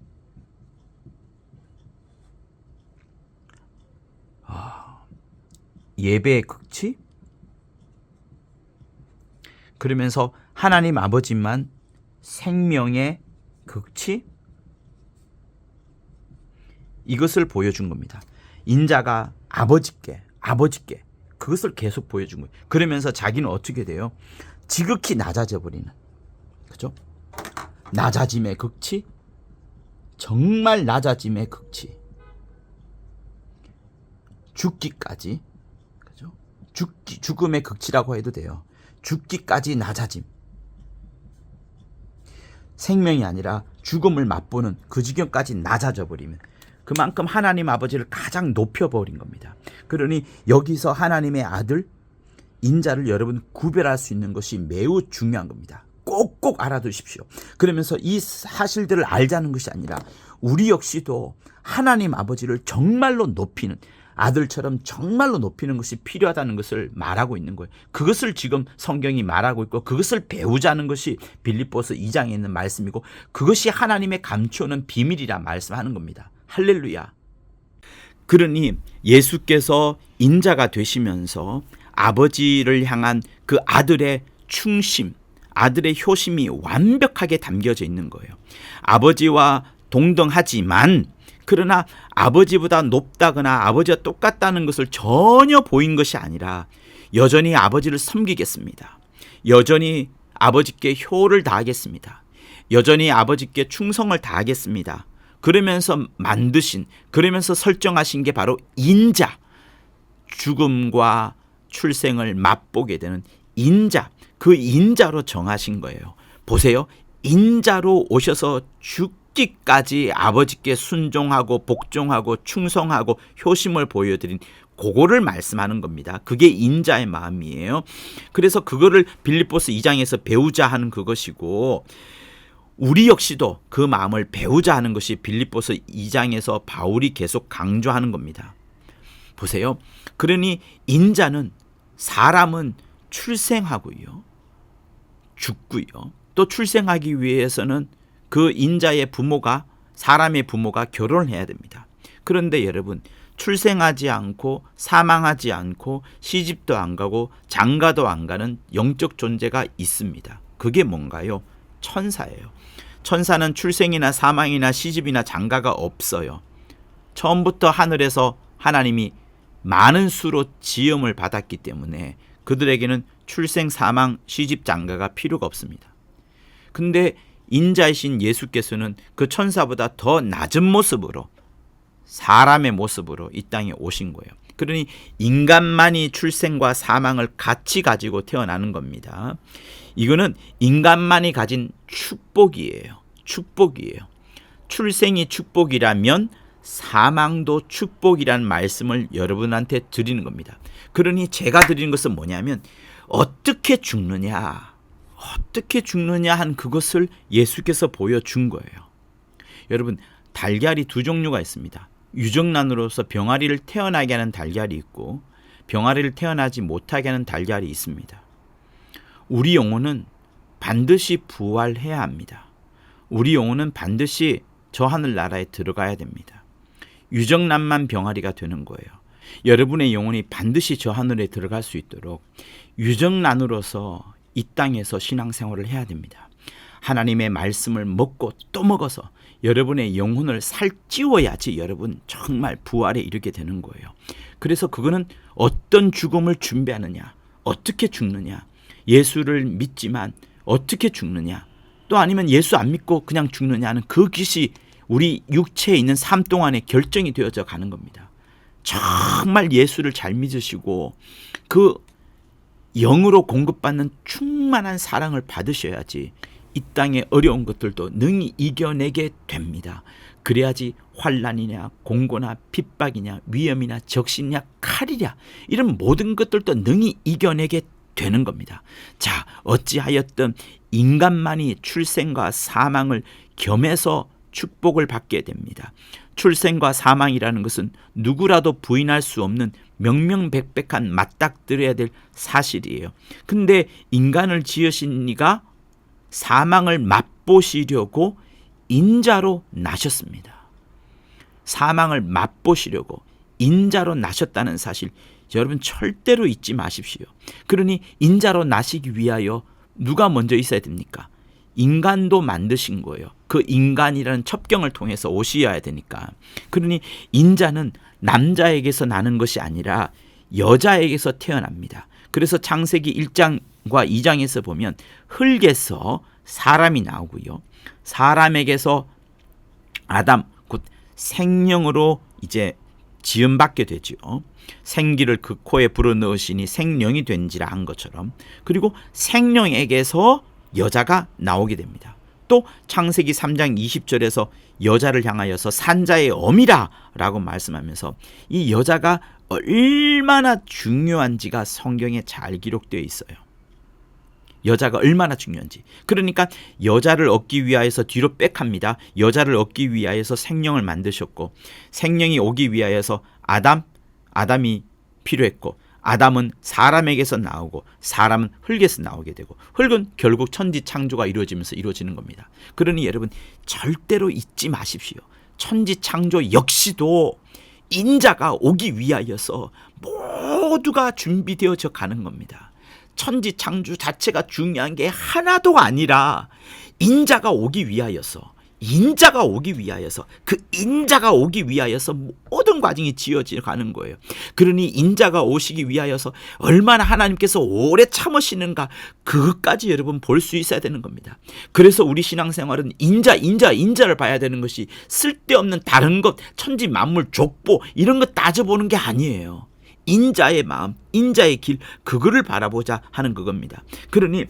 예배의 극치, 그러면서 하나님 아버지만 생명의 극치, 이것을 보여준 겁니다. 인자가 아버지께 그것을 계속 보여준 거예요. 그러면서 자기는 어떻게 돼요? 지극히 낮아져 버리는, 그죠? 낮아짐의 극치, 정말 낮아짐의 극치, 죽기까지, 그죠? 죽음의 극치라고 해도 돼요. 죽기까지 낮아짐. 생명이 아니라 죽음을 맛보는 그 지경까지 낮아져 버리면 그만큼 하나님 아버지를 가장 높여버린 겁니다. 그러니 여기서 하나님의 아들 인자를 여러분 구별할 수 있는 것이 매우 중요한 겁니다. 꼭꼭 알아두십시오. 그러면서 이 사실들을 알자는 것이 아니라 우리 역시도 하나님 아버지를 정말로 높이는, 아들처럼 정말로 높이는 것이 필요하다는 것을 말하고 있는 거예요. 그것을 지금 성경이 말하고 있고 그것을 배우자는 것이 빌립보서 2장에 있는 말씀이고 그것이 하나님의 감추어놓은 비밀이라 말씀하는 겁니다. 할렐루야. 그러니 예수께서 인자가 되시면서 아버지를 향한 그 아들의 충심, 아들의 효심이 완벽하게 담겨져 있는 거예요. 아버지와 동등하지만 그러나 아버지보다 높다거나 아버지와 똑같다는 것을 전혀 보인 것이 아니라 여전히 아버지를 섬기겠습니다. 여전히 아버지께 효를 다하겠습니다. 여전히 아버지께 충성을 다하겠습니다. 그러면서 만드신, 그러면서 설정하신 게 바로 인자, 죽음과 출생을 맛보게 되는 인자, 그 인자로 정하신 거예요. 보세요. 인자로 오셔서 죽기까지 아버지께 순종하고 복종하고 충성하고 효심을 보여드린 그거를 말씀하는 겁니다. 그게 인자의 마음이에요. 그래서 그거를 빌립보서 2장에서 배우자 하는 그것이고 우리 역시도 그 마음을 배우자 하는 것이 빌립보서 2장에서 바울이 계속 강조하는 겁니다. 보세요. 그러니 인자는 사람은 출생하고요, 죽고요, 또 출생하기 위해서는 그 인자의 부모가, 사람의 부모가 결혼을 해야 됩니다. 그런데 여러분, 출생하지 않고 사망하지 않고 시집도 안 가고 장가도 안 가는 영적 존재가 있습니다. 그게 뭔가요? 천사예요. 천사는 출생이나 사망이나 시집이나 장가가 없어요. 처음부터 하늘에서 하나님이 많은 수로 지음을 받았기 때문에 그들에게는 출생, 사망, 시집, 장가가 필요가 없습니다. 근데 인자이신 예수께서는 그 천사보다 더 낮은 모습으로, 사람의 모습으로 이 땅에 오신 거예요. 그러니 인간만이 출생과 사망을 같이 가지고 태어나는 겁니다. 이거는 인간만이 가진 축복이에요. 축복이에요. 출생이 축복이라면 사망도 축복이라는 말씀을 여러분한테 드리는 겁니다. 그러니 제가 드리는 것은 뭐냐면 어떻게 죽느냐 한 그것을 예수께서 보여준 거예요. 여러분, 달걀이 두 종류가 있습니다. 유정란으로서 병아리를 태어나게 하는 달걀이 있고 병아리를 태어나지 못하게 하는 달걀이 있습니다. 우리 영혼은 반드시 부활해야 합니다. 우리 영혼은 반드시 저 하늘나라에 들어가야 됩니다. 유정란만 병아리가 되는 거예요. 여러분의 영혼이 반드시 저 하늘에 들어갈 수 있도록 유정란으로서 이 땅에서 신앙생활을 해야 됩니다. 하나님의 말씀을 먹고 또 먹어서 여러분의 영혼을 살찌워야지 여러분 정말 부활에 이르게 되는 거예요. 그래서 그거는 어떤 죽음을 준비하느냐, 어떻게 죽느냐, 예수를 믿지만 어떻게 죽느냐, 또 아니면 예수 안 믿고 그냥 죽느냐는 그 것이 우리 육체에 있는 삶 동안에 결정이 되어져 가는 겁니다. 정말 예수를 잘 믿으시고 그 영으로 공급받는 충만한 사랑을 받으셔야지 이 땅의 어려운 것들도 능히 이겨내게 됩니다. 그래야지 환난이냐 공고나 핍박이냐 위험이나 적신이냐 칼이냐 이런 모든 것들도 능히 이겨내게 되는 겁니다. 자, 어찌하였든 인간만이 출생과 사망을 겸해서 축복을 받게 됩니다. 출생과 사망이라는 것은 누구라도 부인할 수 없는 명명백백한 맞닥뜨려야 될 사실이에요. 근데 인간을 지으신 이가 사망을 맛보시려고 인자로 나셨습니다. 사망을 맛보시려고 인자로 나셨다는 사실 여러분 절대로 잊지 마십시오. 그러니 인자로 나시기 위하여 누가 먼저 있어야 됩니까? 인간도 만드신 거예요. 그 인간이라는 첩경을 통해서 오셔야 되니까. 그러니 인자는 남자에게서 나는 것이 아니라 여자에게서 태어납니다. 그래서 창세기 1장과 2장에서 보면 흙에서 사람이 나오고요. 사람에게서 아담 곧 생명으로 이제 지음받게 되죠. 생기를 그 코에 불어넣으시니 생령이 된지라 한 것처럼. 그리고 생령에게서 여자가 나오게 됩니다. 또 창세기 3장 20절에서 여자를 향하여서 산자의 어미라 라고 말씀하면서 이 여자가 얼마나 중요한지가 성경에 잘 기록되어 있어요. 여자가 얼마나 중요한지. 그러니까 여자를 얻기 위하여서 뒤로 빽합니다. 여자를 얻기 위하여서 생명을 만드셨고, 생명이 오기 위하여서 아담이 필요했고, 아담은 사람에게서 나오고 사람은 흙에서 나오게 되고, 흙은 결국 천지 창조가 이루어지면서 이루어지는 겁니다. 그러니 여러분 절대로 잊지 마십시오. 천지 창조 역시도 인자가 오기 위하여서 모두가 준비되어져 가는 겁니다. 천지 창조 자체가 중요한 게 하나도 아니라 인자가 오기 위하여서, 인자가 오기 위하여서, 그 인자가 오기 위하여서 모든 과정이 지어져 가는 거예요. 그러니 인자가 오시기 위하여서 얼마나 하나님께서 오래 참으시는가, 그것까지 여러분 볼 수 있어야 되는 겁니다. 그래서 우리 신앙생활은 인자를 봐야 되는 것이, 쓸데없는 다른 것, 천지 만물 족보 이런 거 따져보는 게 아니에요. 인자의 마음, 인자의 길, 그거를 바라보자 하는 그겁니다. 그러니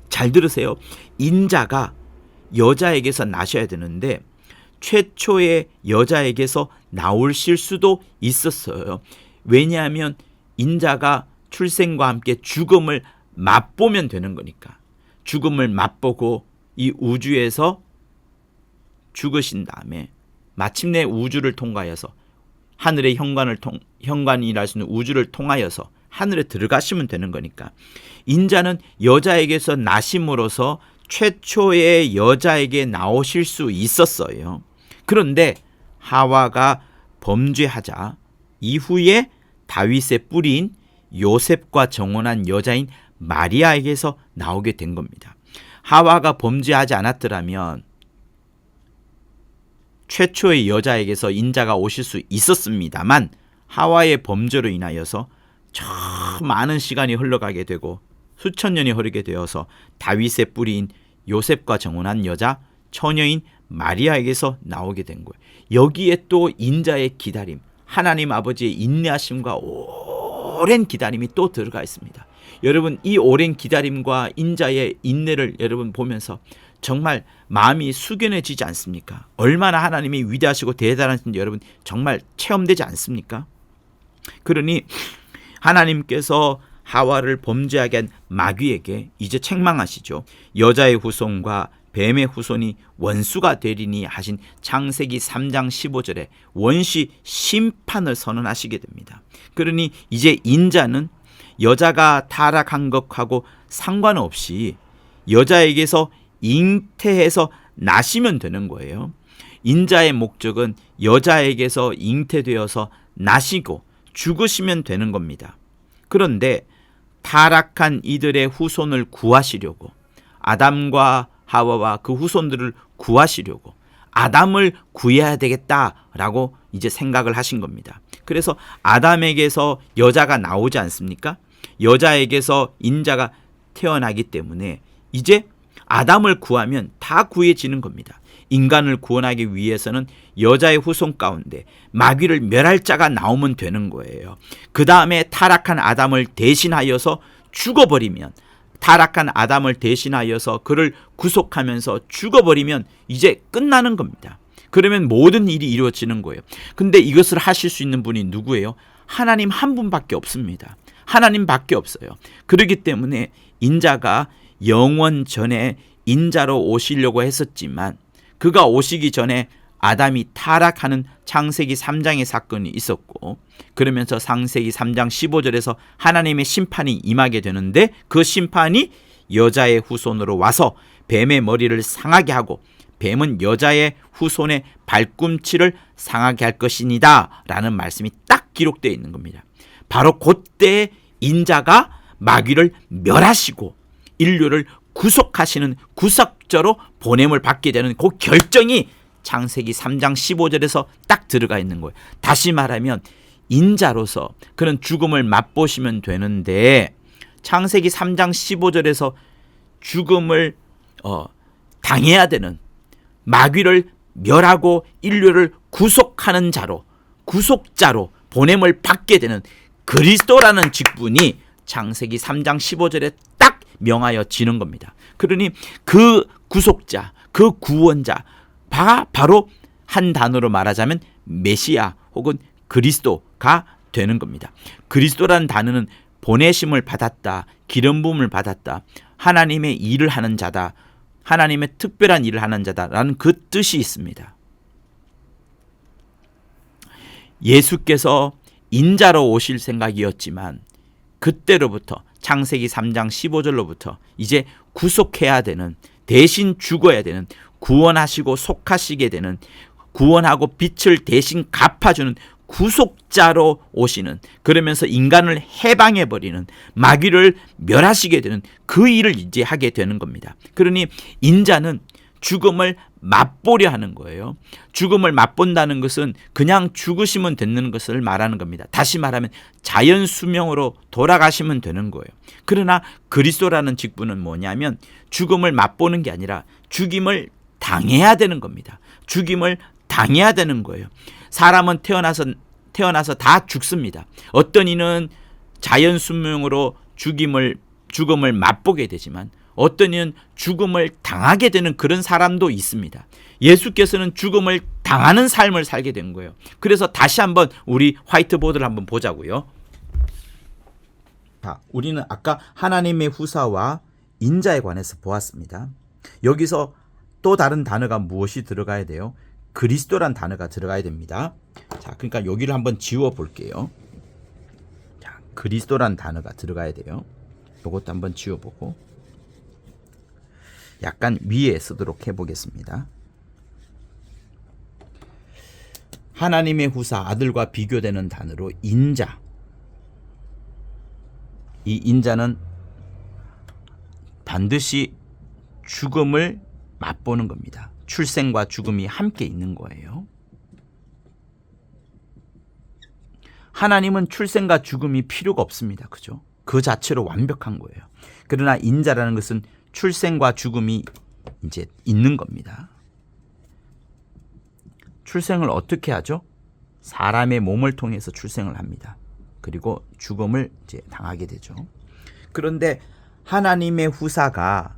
잘 들으세요. 인자가 여자에게서 나셔야 되는데 최초의 여자에게서 나오실 수도 있었어요. 왜냐하면 인자가 출생과 함께 죽음을 맛보면 되는 거니까. 죽음을 맛보고 이 우주에서 죽으신 다음에 마침내 우주를 통과해서 하늘의 현관이라 할 수 있는 우주를 통하여서 하늘에 들어가시면 되는 거니까. 인자는 여자에게서 나심으로써 최초의 여자에게 나오실 수 있었어요. 그런데 하와가 범죄하자 이후에 다윗의 뿌리인 요셉과 정혼한 여자인 마리아에게서 나오게 된 겁니다. 하와가 범죄하지 않았더라면 최초의 여자에게서 인자가 오실 수 있었습니다만, 하와의 범죄로 인하여서 저 많은 시간이 흘러가게 되고 수천 년이 흐르게 되어서 다윗의 뿌리인 요셉과 정혼한 여자 처녀인 마리아에게서 나오게 된 거예요. 여기에 또 인자의 기다림, 하나님 아버지의 인내하심과 오랜 기다림이 또 들어가 있습니다. 여러분, 이 오랜 기다림과 인자의 인내를 여러분 보면서 정말 마음이 숙연해지지 않습니까? 얼마나 하나님이 위대하시고 대단하신지 여러분 정말 체험되지 않습니까? 그러니 하나님께서 하와를 범죄하게 한 마귀에게 이제 책망하시죠. 여자의 후손과 뱀의 후손이 원수가 되리니 하신 창세기 3장 15절에 원시 심판을 선언하시게 됩니다. 그러니 이제 인자는 여자가 타락한 것하고 상관없이 여자에게서 잉태해서 나시면 되는 거예요. 인자의 목적은 여자에게서 잉태되어서 나시고 죽으시면 되는 겁니다. 그런데 타락한 이들의 후손을 구하시려고, 아담과 하와와 그 후손들을 구하시려고 아담을 구해야 되겠다라고 이제 생각을 하신 겁니다. 그래서 아담에게서 여자가 나오지 않습니까? 여자에게서 인자가 태어나기 때문에 이제 아담을 구하면 다 구해지는 겁니다. 인간을 구원하기 위해서는 여자의 후손 가운데 마귀를 멸할 자가 나오면 되는 거예요. 그 다음에 타락한 아담을 대신하여서 죽어버리면, 타락한 아담을 대신하여서 그를 구속하면서 죽어버리면 이제 끝나는 겁니다. 그러면 모든 일이 이루어지는 거예요. 근데 이것을 하실 수 있는 분이 누구예요? 하나님 한 분밖에 없습니다. 하나님밖에 없어요. 그렇기 때문에 인자가 영원 전에 인자로 오시려고 했었지만 그가 오시기 전에 아담이 타락하는 창세기 3장의 사건이 있었고, 그러면서 창세기 3장 15절에서 하나님의 심판이 임하게 되는데, 그 심판이 여자의 후손으로 와서 뱀의 머리를 상하게 하고 뱀은 여자의 후손의 발꿈치를 상하게 할 것이니다 라는 말씀이 딱 기록되어 있는 겁니다. 바로 그때 인자가 마귀를 멸하시고 인류를 구속하시는 구속자로 보냄을 받게 되는 그 결정이 창세기 3장 15절에서 딱 들어가 있는 거예요. 다시 말하면 인자로서 그런 죽음을 맛보시면 되는데, 창세기 3장 15절에서 죽음을 당해야 되는, 마귀를 멸하고 인류를 구속하는 자로, 구속자로 보냄을 받게 되는 그리스도라는 직분이 창세기 3장 15절에 딱 명하여지는 겁니다. 그러니 그 구속자, 그 구원자, 바로 한 단어로 말하자면 메시아 혹은 그리스도가 되는 겁니다. 그리스도라는 단어는 보내심을 받았다, 기름 부음을 받았다, 하나님의 일을 하는 자다, 하나님의 특별한 일을 하는 자다라는 그 뜻이 있습니다. 예수께서 인자로 오실 생각이었지만 그때로부터 창세기 3장 15절로부터 이제 구속해야 되는, 대신 죽어야 되는, 구원하시고 속하시게 되는, 구원하고 빛을 대신 갚아주는 구속자로 오시는, 그러면서 인간을 해방해버리는, 마귀를 멸하시게 되는 그 일을 이제 하게 되는 겁니다. 그러니 인자는 죽음을 맛보려 하는 거예요. 죽음을 맛본다는 것은 그냥 죽으시면 되는 것을 말하는 겁니다. 다시 말하면 자연 수명으로 돌아가시면 되는 거예요. 그러나 그리스도라는 직분은 뭐냐면 죽음을 맛보는 게 아니라 죽임을 당해야 되는 겁니다. 죽임을 당해야 되는 거예요. 사람은 태어나서 다 죽습니다. 어떤 이는 자연 수명으로 죽음을 맛보게 되지만 어떤 이는 죽음을 당하게 되는 그런 사람도 있습니다. 예수께서는 죽음을 당하는 삶을 살게 된 거예요. 그래서 다시 한번 우리 화이트보드를 한번 보자고요. 자, 우리는 아까 하나님의 후사와 인자에 관해서 보았습니다. 여기서 또 다른 단어가 무엇이 들어가야 돼요? 그리스도란 단어가 들어가야 됩니다. 자, 그러니까 여기를 한번 지워 볼게요. 자, 그리스도란 단어가 들어가야 돼요. 이것도 한번 지워보고 약간 위에 쓰도록 해보겠습니다. 하나님의 후사, 아들과 비교되는 단어로 인자. 이 인자는 반드시 죽음을 맛보는 겁니다. 출생과 죽음이 함께 있는 거예요. 하나님은 출생과 죽음이 필요가 없습니다. 그죠? 그 자체로 완벽한 거예요. 그러나 인자라는 것은 출생과 죽음이 이제 있는 겁니다. 출생을 어떻게 하죠? 사람의 몸을 통해서 출생을 합니다. 그리고 죽음을 이제 당하게 되죠. 그런데 하나님의 후사가,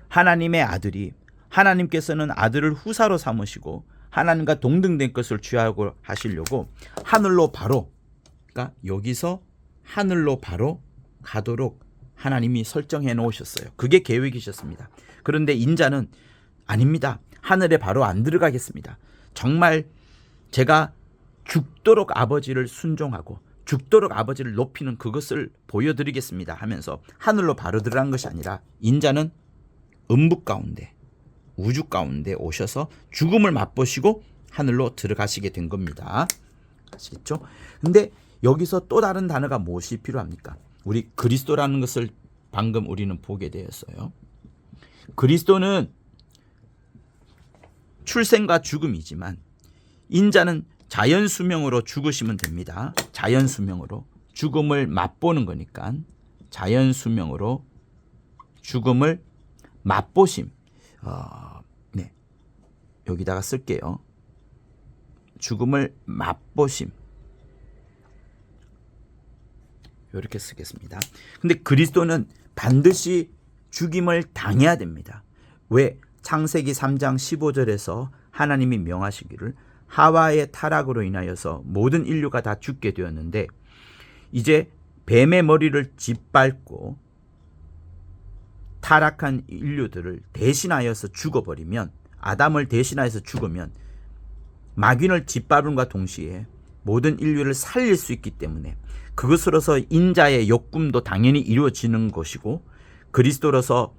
하나님의 아들이, 하나님께서는 아들을 후사로 삼으시고 하나님과 동등된 것을 취하고 하시려고 하늘로 바로, 그러니까 여기서 하늘로 바로 가도록 하나님이 설정해 놓으셨어요. 그게 계획이셨습니다. 그런데 인자는 아닙니다. 하늘에 바로 안 들어가겠습니다. 정말 제가 죽도록 아버지를 순종하고 죽도록 아버지를 높이는 그것을 보여드리겠습니다 하면서 하늘로 바로 들어간 것이 아니라 인자는 음부 가운데, 우주 가운데 오셔서 죽음을 맛보시고 하늘로 들어가시게 된 겁니다. 아시겠죠? 근데 여기서 또 다른 단어가 무엇이 필요합니까? 우리 그리스도라는 것을 방금 우리는 보게 되었어요. 그리스도는 출생과 죽음이지만 인자는 자연 수명으로 죽으시면 됩니다. 자연 수명으로 죽음을 맛보는 거니까 자연 수명으로 죽음을 맛보심. 네, 여기다가 쓸게요. 죽음을 맛보심. 이렇게 쓰겠습니다. 근데 그리스도는 반드시 죽임을 당해야 됩니다. 왜? 창세기 3장 15절에서 하나님이 명하시기를 하와의 타락으로 인하여서 모든 인류가 다 죽게 되었는데 이제 뱀의 머리를 짓밟고 타락한 인류들을 대신하여서 죽어버리면 아담을 대신하여서 죽으면 마귀를 짓밟음과 동시에 모든 인류를 살릴 수 있기 때문에 그것으로서 인자의 욕금도 당연히 이루어지는 것이고 그리스도로서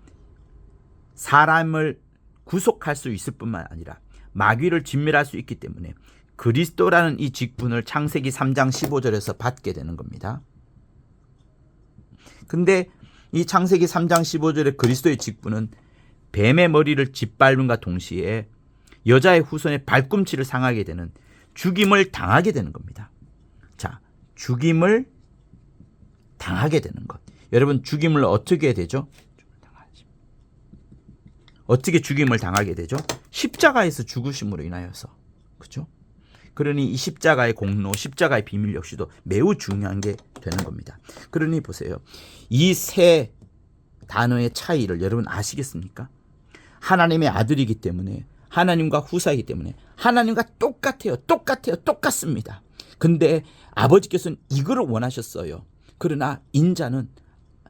사람을 구속할 수 있을 뿐만 아니라 마귀를 진멸할 수 있기 때문에 그리스도라는 이 직분을 창세기 3장 15절에서 받게 되는 겁니다. 근데 이 창세기 3장 15절의 그리스도의 직분은 뱀의 머리를 짓밟음과 동시에 여자의 후손의 발꿈치를 상하게 되는 죽임을 당하게 되는 겁니다. 자, 죽임을 당하게 되는 것. 여러분, 죽임을 어떻게 되죠? 어떻게 죽임을 당하게 되죠? 십자가에서 죽으심으로 인하여서. 그렇죠? 그러니 이 십자가의 공로, 십자가의 비밀 역시도 매우 중요한 게 되는 겁니다. 그러니 보세요. 이 세 단어의 차이를 여러분 아시겠습니까? 하나님의 아들이기 때문에, 하나님과 후사이기 때문에 하나님과 똑같습니다. 근데 아버지께서는 이거를 원하셨어요. 그러나 인자는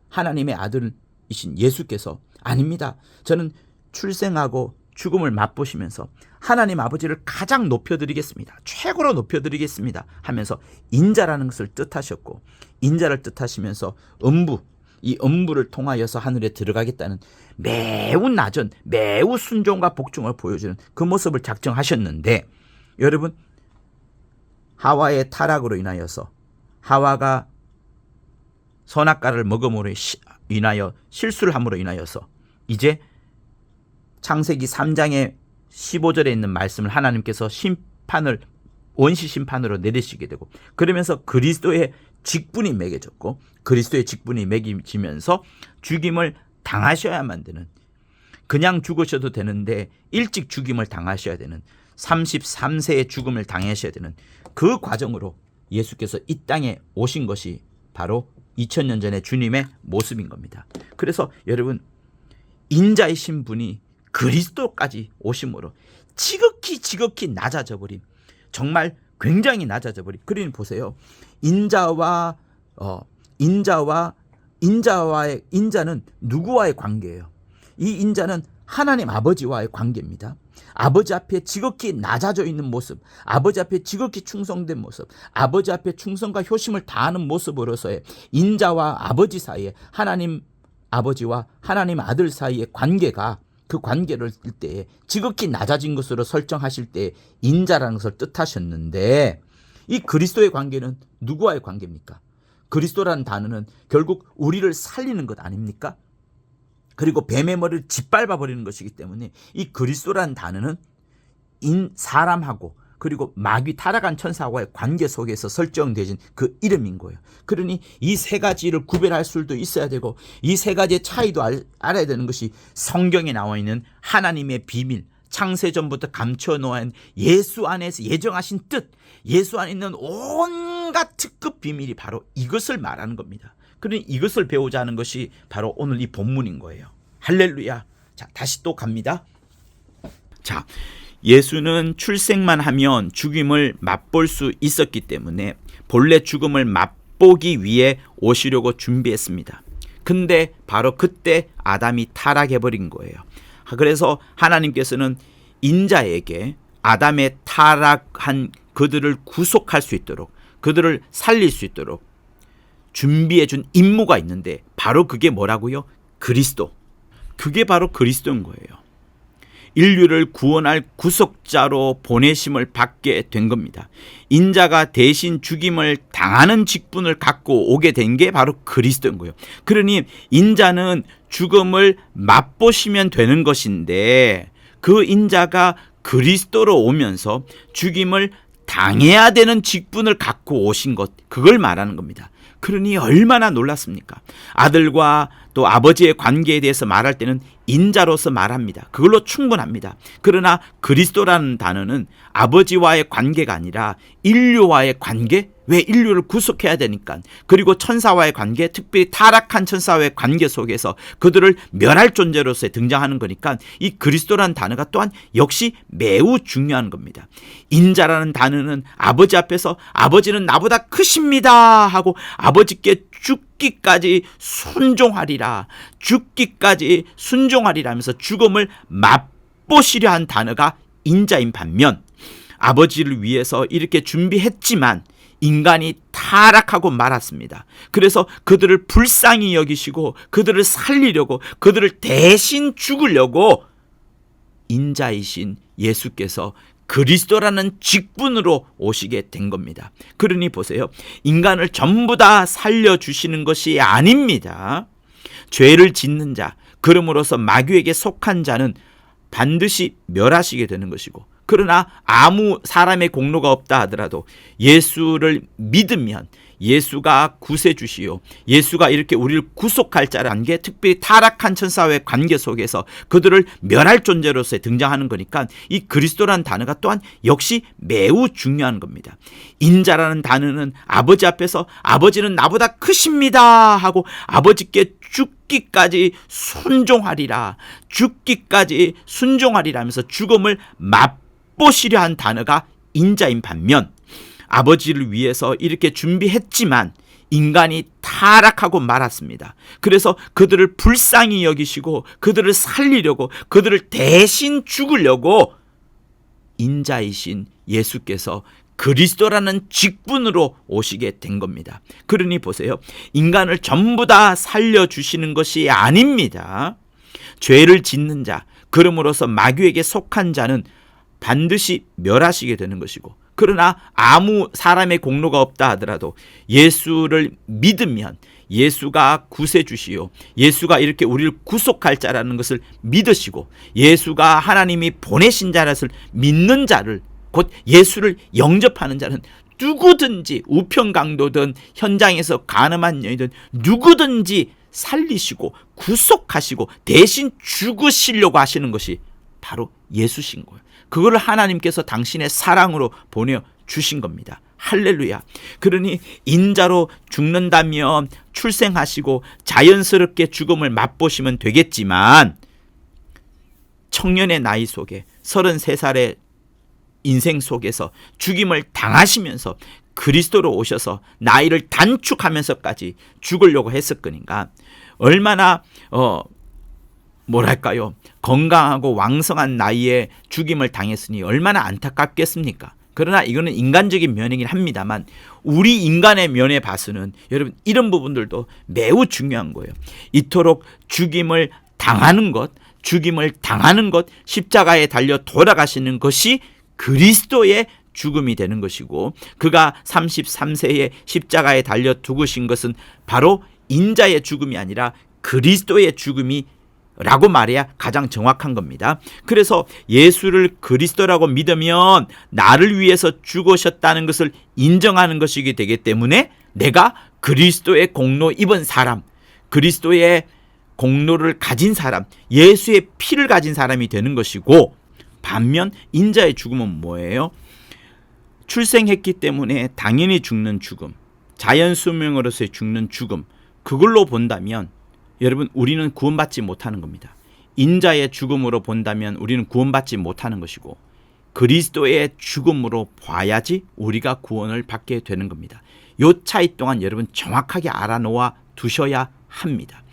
하나님의 아들이신 예수께서 아닙니다. 저는 출생하고 죽음을 맛보시면서 하나님 아버지를 가장 높여드리겠습니다. 최고로 높여드리겠습니다 하면서 인자라는 것을 뜻하셨고, 인자를 뜻하시면서 이 음부를 통하여서 하늘에 들어가겠다는 매우 낮은, 매우 순종과 복종을 보여주는 그 모습을 작정하셨는데, 여러분, 하와의 타락으로 인하여서 하와가 선악과를 먹음으로 인하여 실수를 함으로 인하여서 이제 창세기 3장의 15절에 있는 말씀을 하나님께서 원시 심판으로 내리시게 되고, 그러면서 그리스도의 직분이 매겨졌고, 그리스도의 직분이 매겨지면서 죽임을 당하셔야만 되는, 그냥 죽으셔도 되는데 일찍 죽임을 당하셔야 되는, 33세의 죽음을 당하셔야 되는 그 과정으로 예수께서 이 땅에 오신 것이 바로 2000년 전의 주님의 모습인 겁니다. 그래서 여러분, 인자이신 분이 그리스도까지 오심으로 지극히 낮아져 버린, 정말 굉장히 낮아져 버린. 그러니 보세요. 인자는 누구와의 관계예요? 이 인자는 하나님 아버지와의 관계입니다. 아버지 앞에 지극히 낮아져 있는 모습, 아버지 앞에 지극히 충성된 모습, 아버지 앞에 충성과 효심을 다하는 모습으로서의 인자와 아버지 사이에, 하나님 아버지와 하나님 아들 사이의 관계가, 그 관계를 일 때에 지극히 낮아진 것으로 설정하실 때 인자라는 것을 뜻하셨는데, 이 그리스도의 관계는 누구와의 관계입니까? 그리스도라는 단어는 결국 우리를 살리는 것 아닙니까? 그리고 뱀의 머리를 짓밟아 버리는 것이기 때문에 이 그리스도라는 단어는 사람하고 그리고 마귀 타락한 천사와의 관계 속에서 설정되어진 그 이름인 거예요. 그러니 이 세 가지를 구별할 수도 있어야 되고, 이 세 가지의 차이도 알아야 되는 것이 성경에 나와 있는 하나님의 비밀, 창세전부터 감춰놓은 예수 안에서 예정하신 뜻, 예수 안에 있는 온갖 특급 비밀이 바로 이것을 말하는 겁니다. 그러니 이것을 배우자 하는 것이 바로 오늘 이 본문인 거예요. 할렐루야. 자, 다시 또 갑니다. 자, 예수는 출생만 하면 죽임을 맛볼 수 있었기 때문에 본래 죽음을 맛보기 위해 오시려고 준비했습니다. 근데 바로 그때 아담이 타락해버린 거예요. 그래서 하나님께서는 인자에게 아담의 타락한 그들을 구속할 수 있도록, 그들을 살릴 수 있도록 준비해 준 임무가 있는데, 바로 그게 뭐라고요? 그리스도. 그게 바로 그리스도인 거예요. 인류를 구원할 구속자로 보내심을 받게 된 겁니다. 인자가 대신 죽임을 당하는 직분을 갖고 오게 된 게 바로 그리스도인 거예요. 그러니 인자는 죽음을 맛보시면 되는 것인데, 그 인자가 그리스도로 오면서 죽임을 당해야 되는 직분을 갖고 오신 것, 그걸 말하는 겁니다. 그러니 얼마나 놀랐습니까? 아들과 또 아버지의 관계에 대해서 말할 때는 인자로서 말합니다. 그걸로 충분합니다. 그러나 그리스도라는 단어는 아버지와의 관계가 아니라 인류와의 관계, 왜 인류를 구속해야 되니까, 그리고 천사와의 관계, 특별히 타락한 천사와의 관계 속에서 그들을 멸할 존재로서 등장하는 거니까 이 그리스도라는 단어가 또한 역시 매우 중요한 겁니다. 인자라는 단어는 아버지 앞에서 아버지는 나보다 크십니다 하고 아버지께 죽기까지 순종하리라, 죽기까지 순종하리라 하면서 죽음을 맛보시려 한 단어가 인자인 반면 아버지를 위해서 이렇게 준비했지만 인간이 타락하고 말았습니다. 그래서 그들을 불쌍히 여기시고 그들을 살리려고, 그들을 대신 죽으려고 인자이신 예수께서 그리스도라는 직분으로 오시게 된 겁니다. 그러니 보세요. 인간을 전부 다 살려주시는 것이 아닙니다. 죄를 짓는 자, 그러므로서 마귀에게 속한 자는 반드시 멸하시게 되는 것이고, 그러나 아무 사람의 공로가 없다 하더라도 예수를 믿으면 예수가 구세주시요, 예수가 이렇게 우리를 구속할 자라는 게 특별히 타락한 천사와의 관계 속에서 그들을 멸할 존재로서 등장하는 거니까 이 그리스도라는 단어가 또한 역시 매우 중요한 겁니다. 인자라는 단어는 아버지 앞에서 아버지는 나보다 크십니다 하고 아버지께 죽기까지 순종하리라, 죽기까지 순종하리라 하면서 죽음을 맛보시려 한 단어가 인자인 반면 아버지를 위해서 이렇게 준비했지만 인간이 타락하고 말았습니다. 그래서 그들을 불쌍히 여기시고 그들을 살리려고, 그들을 대신 죽으려고 인자이신 예수께서 그리스도라는 직분으로 오시게 된 겁니다. 그러니 보세요. 인간을 전부 다 살려주시는 것이 아닙니다. 죄를 짓는 자, 그러므로서 마귀에게 속한 자는 반드시 멸하시게 되는 것이고, 그러나 아무 사람의 공로가 없다 하더라도 예수를 믿으면 예수가 구세주시요, 예수가 이렇게 우리를 구속할 자라는 것을 믿으시고 예수가 하나님이 보내신 자라는 것을 믿는 자를, 곧 예수를 영접하는 자는 누구든지 우편강도든 현장에서 간음한 여인든 누구든지 살리시고 구속하시고 대신 죽으시려고 하시는 것이 바로 예수신 거예요. 그걸 하나님께서 당신의 사랑으로 보내주신 겁니다. 할렐루야. 그러니 인자로 죽는다면 출생하시고 자연스럽게 죽음을 맛보시면 되겠지만 청년의 나이 속에 33살의 인생 속에서 죽임을 당하시면서 그리스도로 오셔서 나이를 단축하면서까지 죽으려고 했었거니까 얼마나 뭐랄까요, 건강하고 왕성한 나이에 죽임을 당했으니 얼마나 안타깝겠습니까? 그러나 이거는 인간적인 면이긴 합니다만 우리 인간의 면에 봐서는 여러분 이런 부분들도 매우 중요한 거예요. 이토록 죽임을 당하는 것, 십자가에 달려 돌아가시는 것이 그리스도의 죽음이 되는 것이고, 그가 33세에 십자가에 달려 죽으신 것은 바로 인자의 죽음이 아니라 그리스도의 죽음이 라고 말해야 가장 정확한 겁니다. 그래서 예수를 그리스도라고 믿으면 나를 위해서 죽으셨다는 것을 인정하는 것이기 되기 때문에 내가 그리스도의 공로 입은 사람, 그리스도의 공로를 가진 사람, 예수의 피를 가진 사람이 되는 것이고, 반면 인자의 죽음은 뭐예요? 출생했기 때문에 당연히 죽는 죽음, 자연 수명으로서의 죽는 죽음, 그걸로 본다면 여러분 우리는 구원받지 못하는 겁니다. 인자의 죽음으로 본다면 우리는 구원받지 못하는 것이고 그리스도의 죽음으로 봐야지 우리가 구원을 받게 되는 겁니다. 이 차이 동안 여러분 정확하게 알아놓아 두셔야 합니다.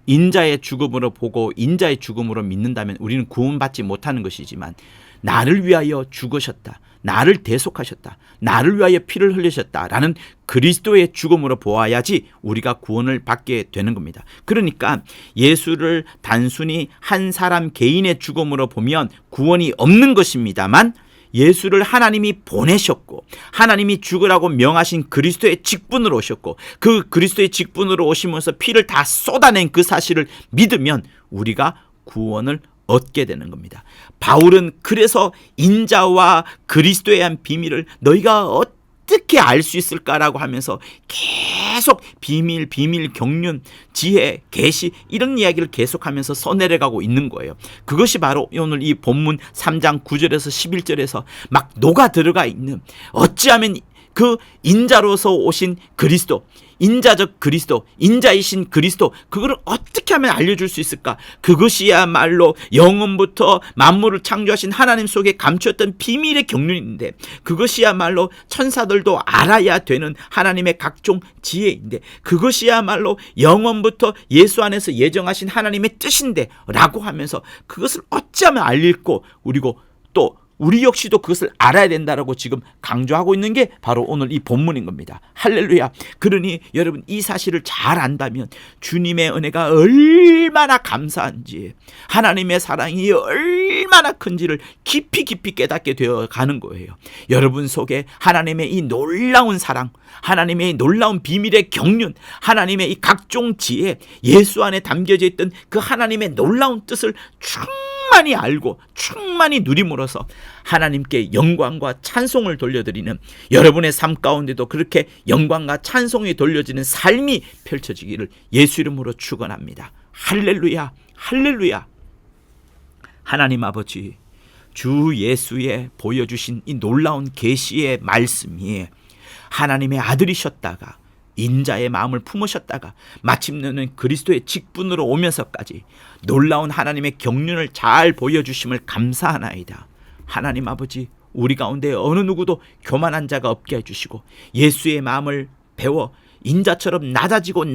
인자의 죽음으로 보고 인자의 죽음으로 믿는다면 우리는 구원받지 못하는 것이지만 나를 위하여 죽으셨다, 나를 대속하셨다, 나를 위하여 피를 흘리셨다라는 그리스도의 죽음으로 보아야지 우리가 구원을 받게 되는 겁니다. 그러니까 예수를 단순히 한 사람 개인의 죽음으로 보면 구원이 없는 것입니다만 예수를 하나님이 보내셨고 하나님이 죽으라고 명하신 그리스도의 직분으로 오셨고 그 그리스도의 직분으로 오시면서 피를 다 쏟아낸 그 사실을 믿으면 우리가 구원을 얻게 되는 겁니다. 바울은 그래서 인자와 그리스도에 대한 비밀을 너희가 어떻게 알 수 있을까라고 하면서 계속 비밀, 경륜, 지혜, 계시 이런 이야기를 계속하면서 써내려가고 있는 거예요. 그것이 바로 오늘 이 본문 3장 9절에서 11절에서 막 녹아 들어가 있는, 어찌하면 그 인자로서 오신 그리스도, 인자적 그리스도, 인자이신 그리스도, 그거를 어떻게 하면 알려줄 수 있을까? 그것이야말로 영원부터 만물을 창조하신 하나님 속에 감추었던 비밀의 경륜인데, 그것이야말로 천사들도 알아야 되는 하나님의 각종 지혜인데, 그것이야말로 영원부터 예수 안에서 예정하신 하나님의 뜻인데 라고 하면서 그것을 어찌하면 알릴고, 그리고 또 우리 역시도 그것을 알아야 된다라고 지금 강조하고 있는 게 바로 오늘 이 본문인 겁니다. 할렐루야. 그러니 여러분, 이 사실을 잘 안다면 주님의 은혜가 얼마나 감사한지, 하나님의 사랑이 얼마나 큰지를 깊이 깨닫게 되어 가는 거예요. 여러분 속에 하나님의 이 놀라운 사랑, 하나님의 이 놀라운 비밀의 경륜, 하나님의 이 각종 지혜, 예수 안에 담겨져 있던 그 하나님의 놀라운 뜻을 충만히 알고 충만히 누림으로써 하나님께 영광과 찬송을 돌려드리는, 여러분의 삶 가운데도 그렇게 영광과 찬송이 돌려지는 삶이 펼쳐지기를 예수 이름으로 축원합니다. 할렐루야, 할렐루야. 하나님 아버지, 주 예수의 보여주신 이 놀라운 계시의 말씀이 하나님의 아들이셨다가 인자의 마음을 품으셨다가 마침내는 그리스도의 직분으로 오면서까지 놀라운 하나님의 경륜을 잘 보여주심을 감사하나이다. 하나님 아버지, 우리 가운데 어느 누구도 교만한 자가 없게 해주시고 예수의 마음을 배워 인자처럼 낮아지고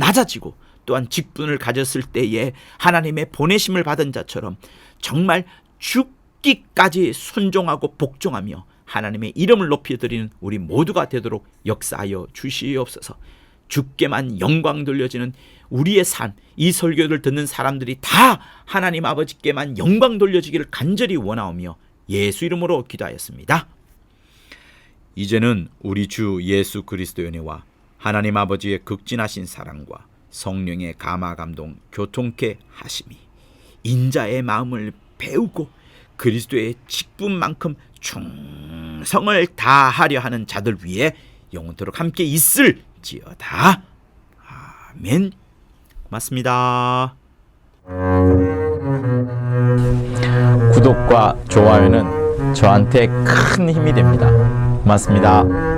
또한 직분을 가졌을 때에 하나님의 보내심을 받은 자처럼 정말 죽기까지 순종하고 복종하며 하나님의 이름을 높여드리는 우리 모두가 되도록 역사하여 주시옵소서. 주께만 영광 돌려지는 우리의 삶, 이 설교를 듣는 사람들이 다 하나님 아버지께만 영광 돌려지기를 간절히 원하오며 예수 이름으로 기도하였습니다. 이제는 우리 주 예수 그리스도의 은혜와 하나님 아버지의 극진하신 사랑과 성령의 감화 감동 교통케 하심이 인자의 마음을 배우고 그리스도의 직분만큼 충성을 다하려 하는 자들 위해 영원토록 함께 있을지어다. 아멘. 고맙습니다. 구독과 좋아요는 저한테 큰 힘이 됩니다. 고맙습니다.